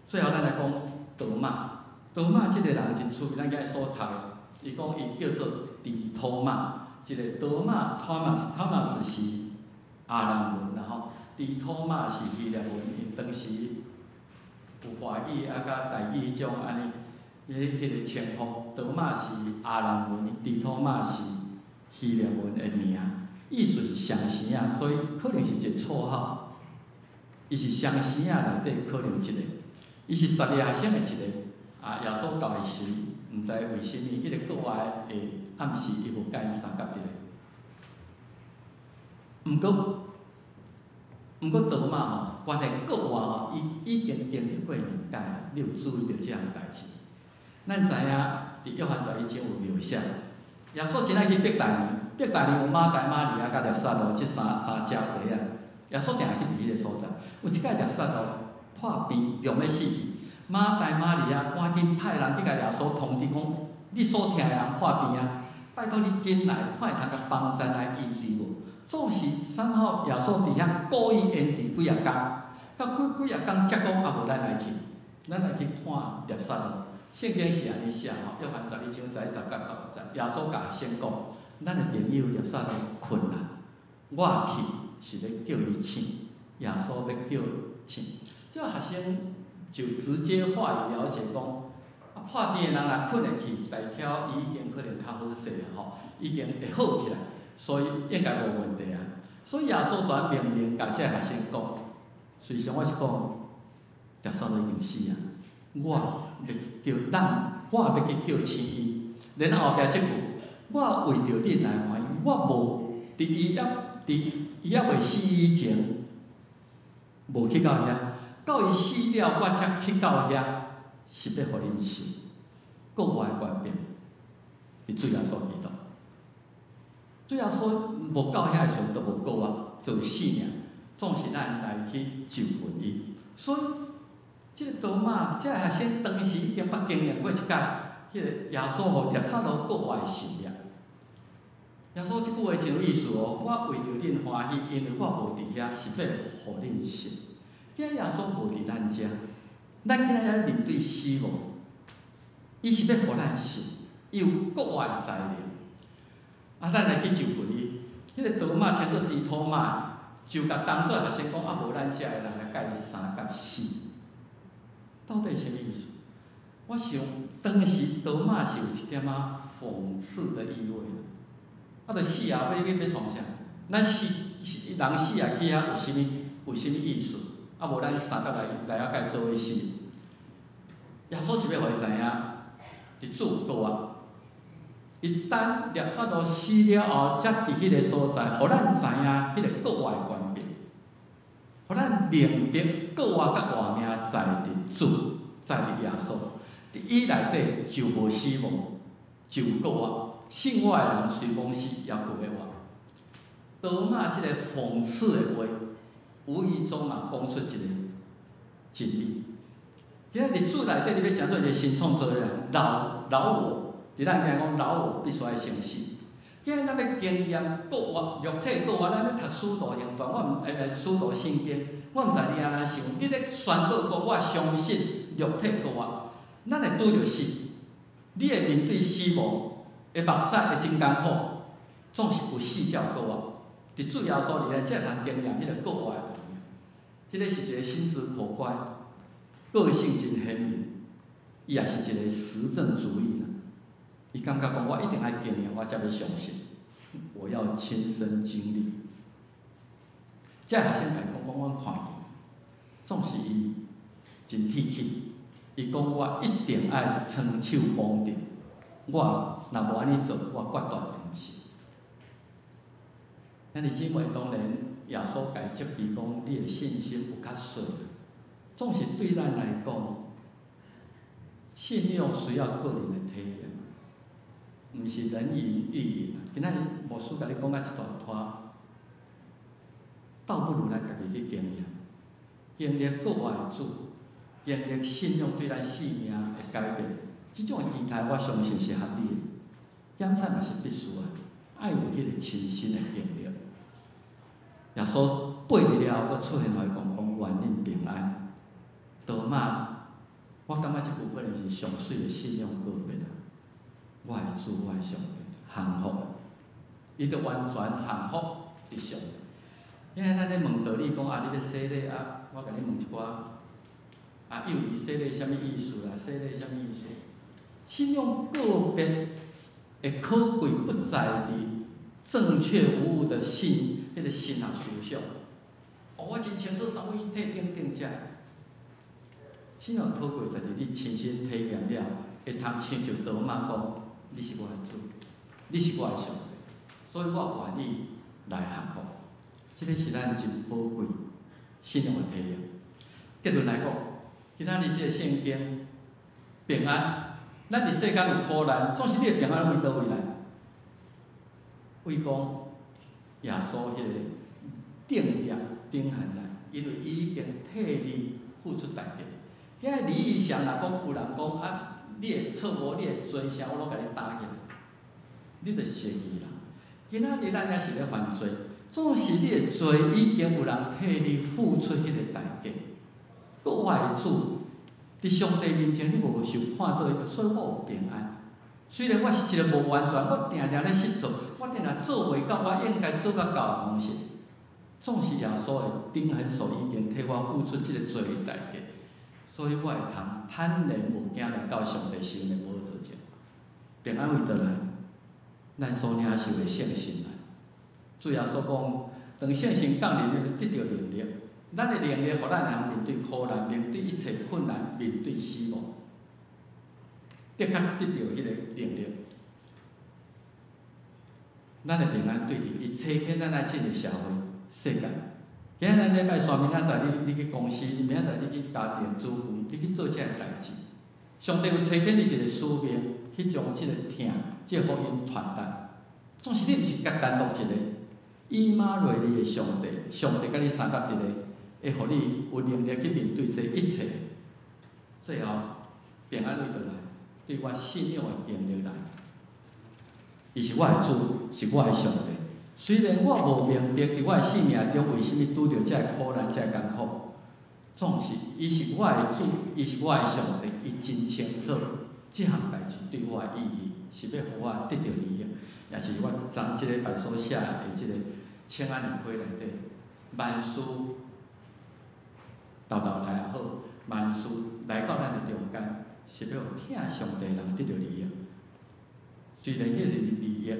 最后，咱来讲多马。多马即个人真趣味，咱今日所读的，伊讲伊叫做迪托马，一个多马 Thomas 是阿兰文啦吼，迪托马是希腊文，因当时有华语啊甲台语迄种安尼，迄个称呼。多马是阿兰文，迪托马是希腊文的名，意思是双生啊，所以可能是一个绰号。伊是双生啊内底可能一个，伊是12学生的一个。耶稣教的时，毋知为甚物，迄个国外的暗示伊无甲因相夹伫咧。毋过多马吼，关系国外吼，伊已经经历过2届，你有注意到即项代志？咱知影伫约翰11章有描写，耶稣真爱去伯大尼，伯大尼有马大、马利亚甲列撒罗即三家弟啊。耶稣定去伫迄个所在，有一届列撒罗破病，病要死去。马大、马利亚赶紧派人去甲耶稣通知讲：你所听的人破病啊，拜托你紧来，看会通甲帮咱来医治无？总是三号耶稣伫遐故意延迟几啊工，到几啊工才讲啊无咱来去看列撒罗。圣经是安尼写吼，约翰11章11到15节，耶稣甲先讲：咱的朋友列撒罗困难，我去是要叫伊醒，耶稣要叫醒。这学生。就直接话语了解讲，破病的人若困会去，大条伊已经可能较好势啊吼，已经会好起来，所以应该无问题啊。所以耶稣转明明甲这学生讲，虽然我是讲，耶稣已经死啊，我要去叫醒伊。然后后壁即句，我为着恁来欢喜，我无伫伊还未死以前，无去到遐。到伊死了，我才去到遐，是要互恁信。国外决定，伫主耶稣基督。主耶稣无到遐的时阵，都无够啊，就死命。总是咱来去就近伊。所以，即个多马，即个学生当时已经捌经验过一届，迄个耶稣互列撒罗国外信仰。耶稣即句话真有意思哦，我为着恁欢喜，因为我无伫遐，是要互恁信。今日耶稣无伫咱遮，咱今日面对死亡，伊是要互咱信，伊有国外材料。咱来去就近伊，迄个多马称作迪托马，就甲当作学生讲无咱遮的人来甲伊相甲死，到底是啥物意思？我想当时多马是有一点讽刺的意味。着死后要创啥？咱死人死啊去遐有啥物意思？无咱相甲来甲伊做伙死。耶稣是要互伊知影，伫主国啊。一旦列撒罗死了后，才伫迄个所在，互咱知影迄个国外的官兵。互咱明白国活甲活命在伫主，在伫耶稣。伫伊内底就无死亡，就有国活。信我的人虽讲死，也搁要活。多马即个讽刺的话，无意中嘛讲出一个真理。今仔日主内底，你要诚做一个新创造的人，老我，伫咱讲讲老我必须爱成死。今日咱要经验国活，肉体国活，咱咧读使徒行传，我毋使徒圣经，我毋知你安怎想。你咧宣告讲，我相信肉体国活，咱会拄着死，你会面对死亡，会目屎会真艰苦，总是有死才有国活。伫主耶稣里，才通经验迄个国活的重要。即个是一个心直口乖，个性真鲜明，伊也是一个实证主义啦。伊感觉讲，我一定爱经验，我才要相信，我要亲身经历。这学生来讲，阮看见，总是伊真铁气。伊讲我一定爱双手绑定，我若无安尼做，我决断停止。咱姊妹当然，耶稣家接伊讲，你的信心有较衰，总是对咱来讲，信仰需要个人的体验，毋是人云亦云。今仔日牧师甲你讲啊一大段，倒不如咱家己去经验，经历国活的主，经历信仰对咱生命的改变。即种期待，我相信是合理的。检查嘛是必须的，爱有迄个亲身的经历。耶稣背离了后，佫出现来讲愿恁平安。多马，我感觉即部分是上水的信仰个别啦。我的主，我的上帝，幸福，伊着完全幸福伫上帝。因为咱咧问道理讲你要洗礼我甲你问一寡幼儿洗礼啥物意思啦？洗礼啥物意思？信仰个别的可贵不在伫正确无误的信，迄个神学思想。我真清楚三位一体等遮。信仰可贵在伫你亲身体验了，会通亲像多马讲，你是我的主，你是我的上帝，所以我愿意来幸福。这个是咱真宝贵信仰的体验。结论来讲，今仔日这个圣经平安，咱伫世间有苦难，总是你的平安为倒位来？为讲耶稣迄个定价顶限来，因为伊已经替你付出代价。今日礼仪上若讲有人讲你的错误，你的罪啥，我拢甲你打起来，你就是邪义啦。今仔日咱也是咧犯罪，总是你的罪已经有人替你付出迄个代价。国活的主，伫上帝面前你无受判做一个，所以我有平安。虽然我是一个无完全，我定定咧失错，我定定做袂到我应该做到的方式，总是耶稣的顶恒手已经替我付出这个罪的代价，所以我会通坦然无惊来到上帝神的宝座前，平安为倒来，咱所领受的圣神来。主耶稣讲，当圣神降临，你得到能力，咱的能力，互咱能面对苦难，面对一切困难，面对死亡。的确得到迄个能力，咱的平安对伫一切跟咱来进入社会、世界。今仔咱礼拜三，明仔载你去公司，明仔载你去家庭、主妇，你去做这个代志。上帝有找紧你一个使命，去将这个听、这个福音传达。总是你毋是甲单独一个，以马内利的上帝，上帝甲你三甲一个，会互你有能力去面对这一切。最后，平安为倒来。对我信仰的经历来，伊是我的主，是我的上帝。虽然我无明白伫我的生命中为虾米拄着遮个苦难、遮个艰苦，总是伊是我的主，伊是我的上帝，伊真清楚即项代志对我的意义，是要互我得到利益，也是我昨即个礼拜所写的即个请安年会内底，万事豆豆来也好，万事来到咱的中间。是要听上帝人得到利益，虽然迄个利益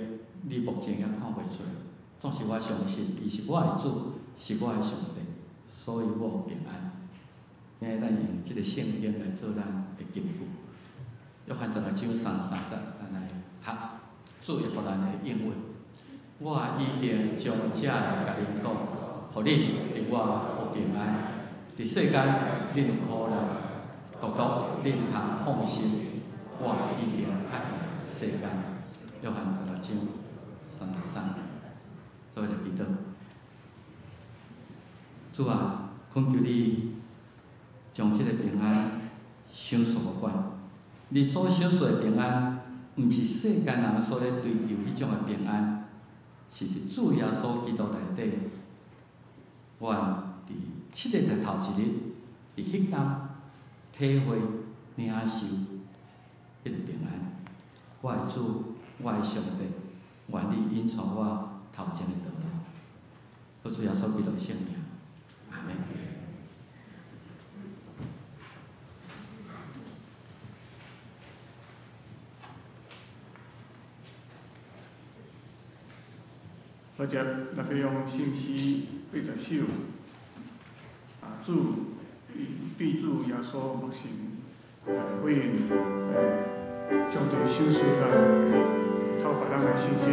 你目前也看袂出来，总是我相信伊是我的主，是我的上帝，所以我有平安。今日咱用即个圣经来做咱的根据。约翰12章33节，咱来读，主会互咱的应允。我已经将这个甲恁讲，互恁伫我有平安。伫世间，恁有苦难，独恁通放心，我已经爱世间。约翰16章33，做一个祈祷。主啊，恳求你将这个平安赏赐予我。你所赏赐的平安，毋是世间人所咧追求迄种的平安，是伫主耶稣基督内底。我伫7日的头一日，伫迄天体会领受迄个平安。我的主，我的上帝，愿你引带我头前的道路。靠主耶稣基督圣名，阿门。或者咱要用信息80首，主对主耶稣目前回应上帝赏赐甲透别人的信息。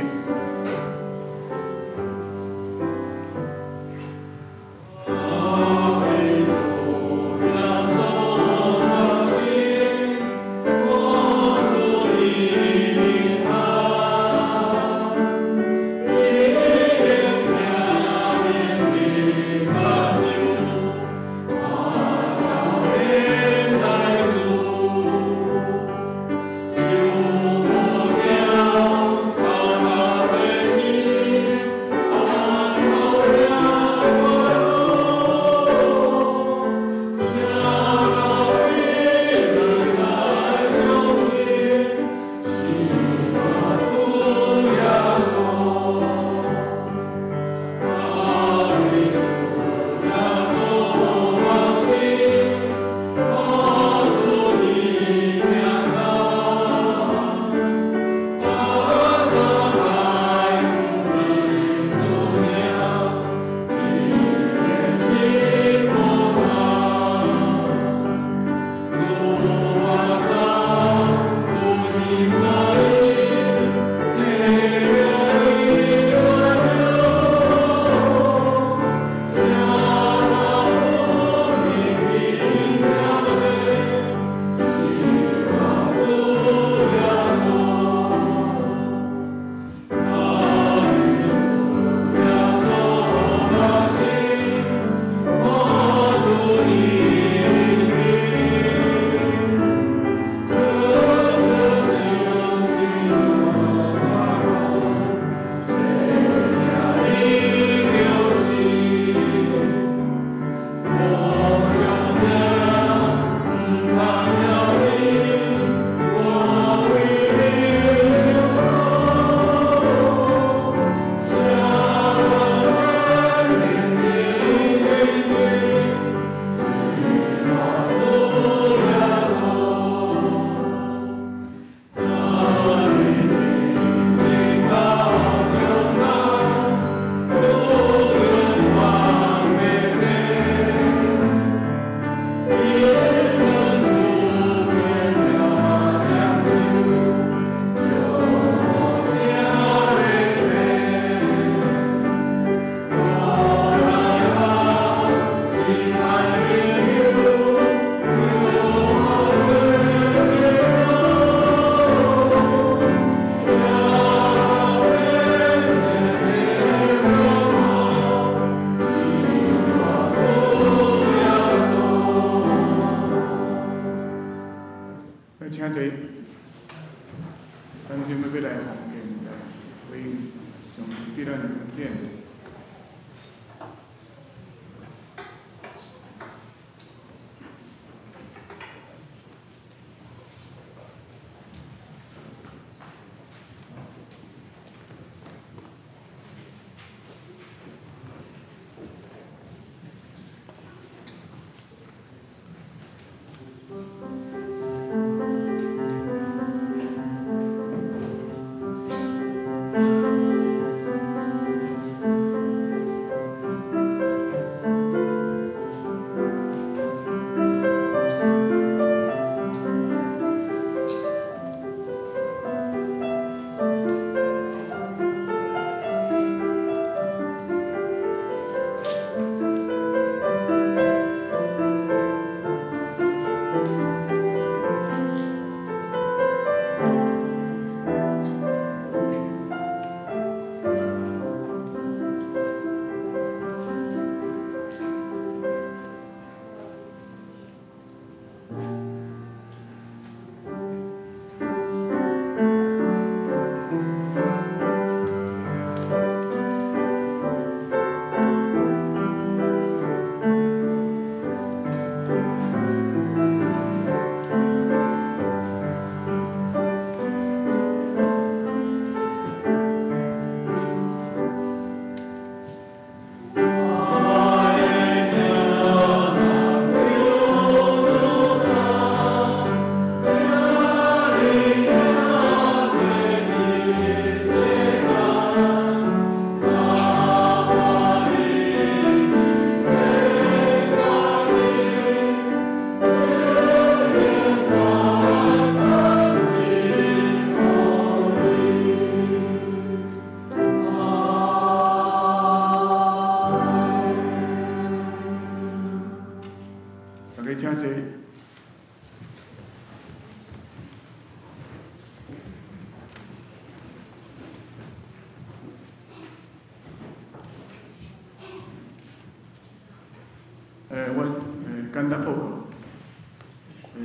简单报告。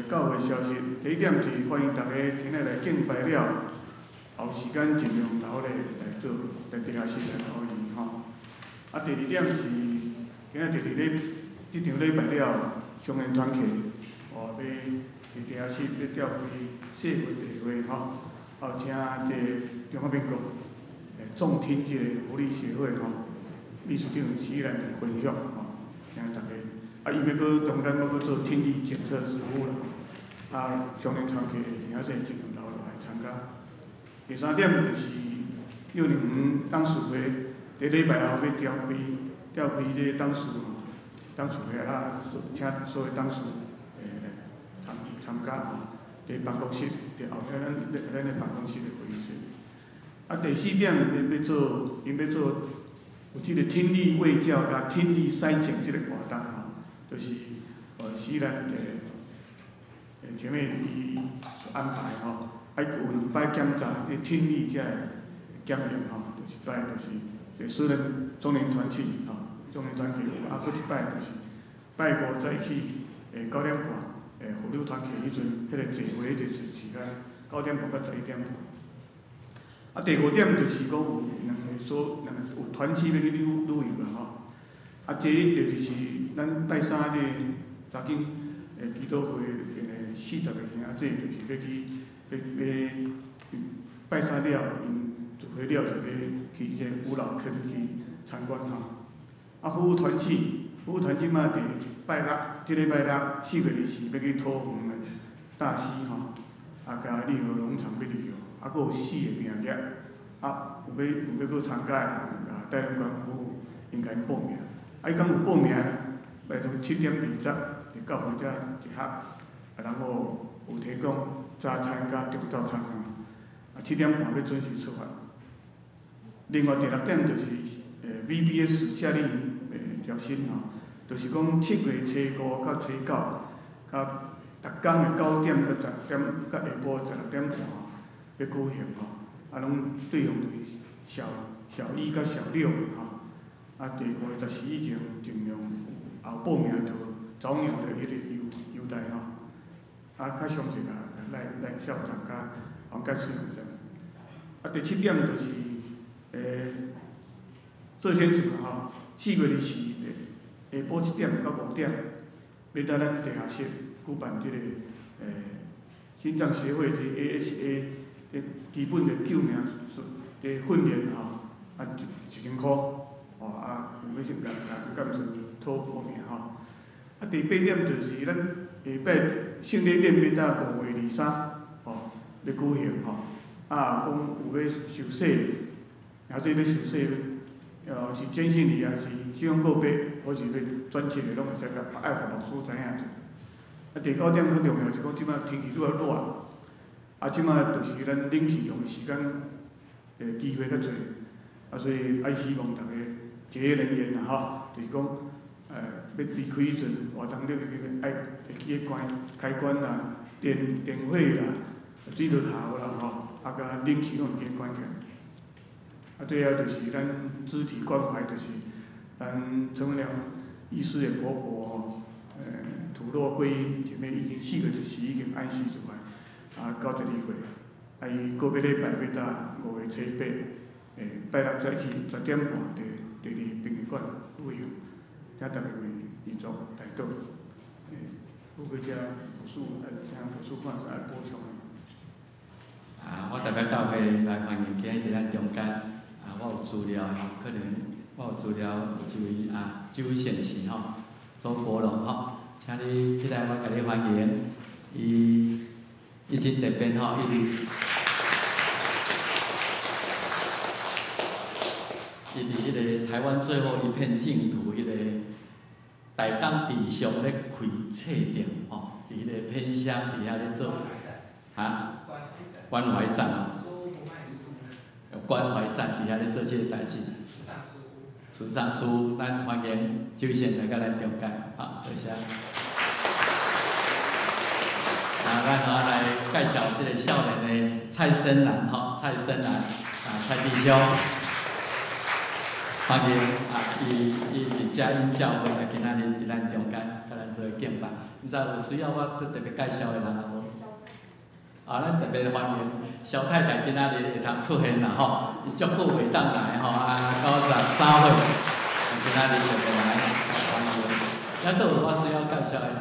教会消息，第一点是欢迎大家今日来敬拜了，后时间尽量留来做来地下室来讨论吼。啊，第二点是今日第二场礼拜了，双人团契哦，要伫地下室要召开社会大会吼，后请中华民国总听这个福利协会吼，秘书长施兰来分享吼，请大家。啊，伊要搁中间要搁做听力检测实务啦，啊，双人团契遐济尽量留落来参加。第三点就是幼儿园董事会，伫礼拜后要召开这个董事会啊，请所有董事来参加吼，伫办公室，伫后壁咱的办公室的会议室。啊，第四点因要做有即个听力卫教甲听力筛检即个活动吼。就是虽然前面伊安排吼，爱有2摆检查伫听力遮个检验吼，就是摆就是私人中年团契吼，中年团契有啊，搁一摆就是拜5早起9点半妇女团契迄阵，迄个聚会就是时间9点半到11点半。啊，第5点就是讲有有团契要去旅游啦吼。啊，这就是咱拜三咧，昨紧基督会40个兄仔，这就是要去拜三了，因聚会了就要去这五老坑去参观吼。啊，服务团契嘛，伫拜六，即礼拜六4月24要去土园的大溪吼，啊，甲利和农场要旅游，啊，佫有4个名额，啊，有要佫参加的人，啊，台湾官服务应该报名。啊，伊讲有报名咧，要从7点20伫教会遮集合，啊，然后有提供早餐甲中昼餐啊，7点半要准时出发。另外第6点就是VBS 夏令营调薪吼，就是讲7月初5到初9，甲逐工的9点到10点，甲下晡16点半要举行吼，啊，拢对象就是小1甲小6吼。啊，伫5月14以前尽量后报名就早鸟的迄个优待吼。啊，较详细来校长甲黄干事负责。啊，第7点就是做宣传吼，4月24下晡1点到5点，要在咱地下室举办即个心脏协会即 AHA 基本的救命的训练吼，啊1,000块。哦啊，有要是敢是讨报名吼。啊，第8点就是咱下摆圣礼典要到5月23吼要举行吼。啊，讲有要受洗，或者要受洗，是坚信你啊，是希望告白，或是要转切的，拢会使甲爱互牧师知影者。啊，第9点较重要是讲，即摆天气愈来热，啊，即摆就是咱冷气用的时间机会较侪，啊，所以爱希望大家。职业人员啦吼，就是讲，要离开迄阵，活动了爱会记得开关啦、电火啦、水龙头啦吼，啊，甲冷气拢会记得关起来。啊，最后就是咱肢体关怀，就是咱陈文良医师的婆婆吼，吐露归因，前面已经4月14已经安息出来，啊，92岁，啊，伊个别礼拜要到5月初8，拜六早起10点半第2殡仪馆旅游，请大家为遗族代祷。不过遮牧师请牧师看是爱补充的。啊，我代表教会来欢迎今日伫咱中间，啊，我有资料吼，可能我有资料有一位周显时吼，周国龙吼，请你起来，我甲你欢迎。伊真特别吼，伊伫迄个台湾最后一片净土迄个台东地上咧开册店吼，伫迄个偏乡伫遐咧做关怀站哦，关怀站伫遐咧做即个代志。慈善书，咱欢迎周先来甲咱中间，好，多谢。咱来介绍即个少年的蔡生兰吼，蔡生兰蔡弟兄。欢迎伊嘉音教会今仔日伫咱中间，甲咱做敬拜。毋知有需要我特别介绍的人啊无？咱特别欢迎肖太太今仔日会通出现啦吼，伊足久袂当来吼，93岁，今仔日特别来欢迎。还佫有我需要介绍的人，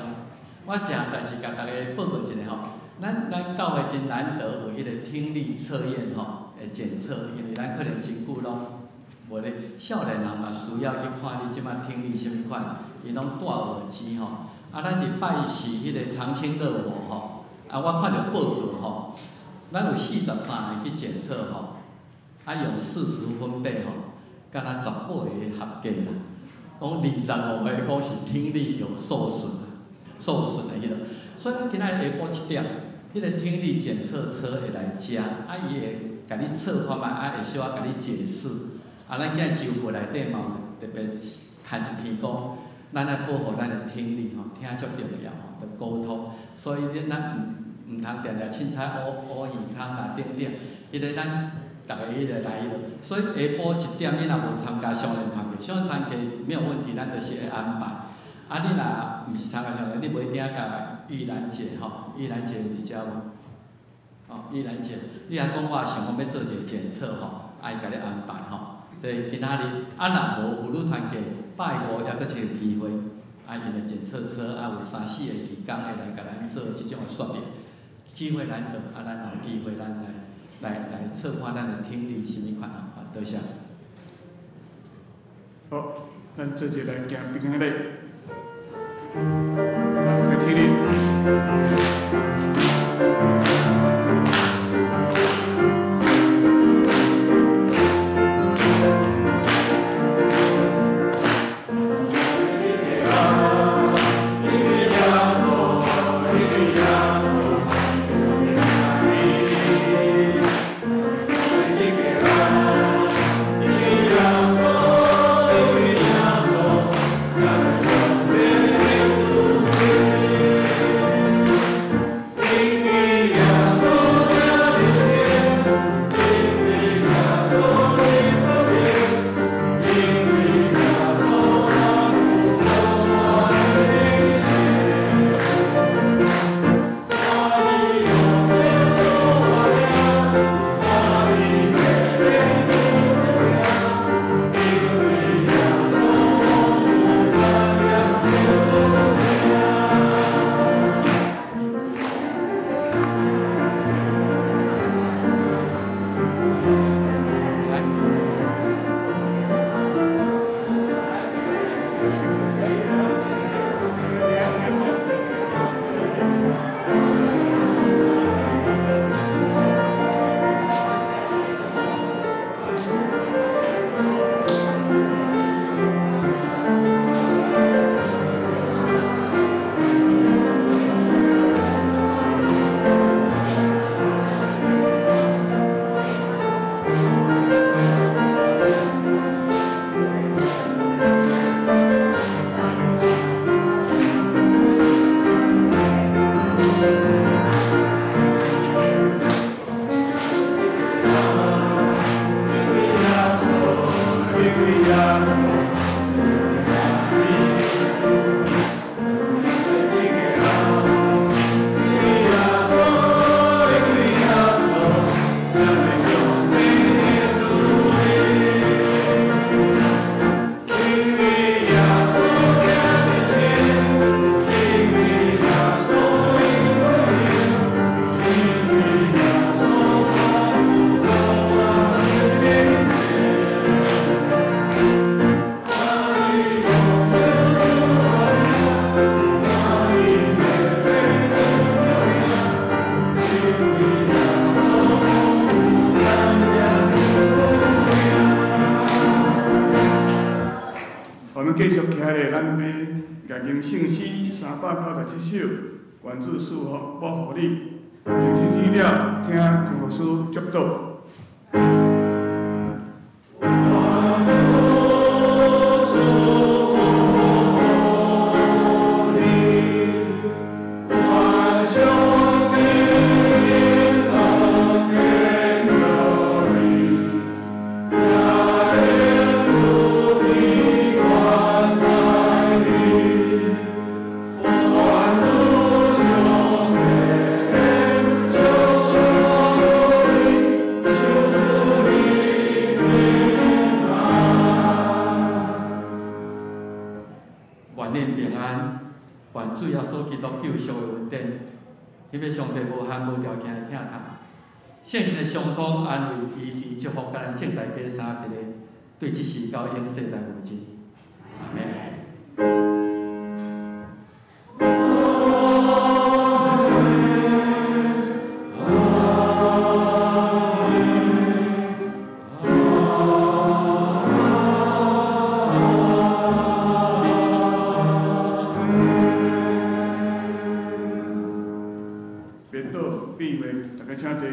我诚但是甲大家报告一下吼，咱教会真难得有迄个听力测验吼的检测，因为咱可能真久拢无咧，少年人嘛需要去看你即摆听力什么款，因拢戴耳机吼。咱礼拜四迄个长青热舞吼。我看到报告吼，咱有43个去检测吼，用40分贝吼，敢若18个合格啦。讲25个讲是听力有受损的迄个，所以咱今仔日下晡1点，迄个听力检测车会来遮，伊会甲你测看卖，会小可甲你解释。咱今日周末内底嘛有特别牵一篇讲，咱来保护咱的听力吼，听足重要吼，着沟通。所以咱毋通定定凊彩乌耳孔啦，等等，迄个咱逐个迄个来迄个。所以下晡1点，你若无参加少年团契，少年团契没有问题，咱就是会安排。你若毋是参加少年，你袂定甲玉兰姐吼，玉兰姐有伫遮无？玉兰姐，你若讲我想讲要做一个检测吼，伊甲你安排吼。即今仔日，若无妇女团契，拜五也佫一个机会，因的检测车有3、4个义工会来甲咱做即种的说明。机会难得，咱有机会咱来测看咱的听力什么款多谢。好，咱做一来行平安礼，来起立。继续起来，咱要念经圣诗397首，愿主赐福保护你。念圣诗了，请听牧师接导。我救赎的恩典，希望上帝无限无条件的听他，圣神的相通安慰、医治、祝福，甲咱正大家三一个，对即时到永世代无尽。阿门。面倒变会，大家请坐。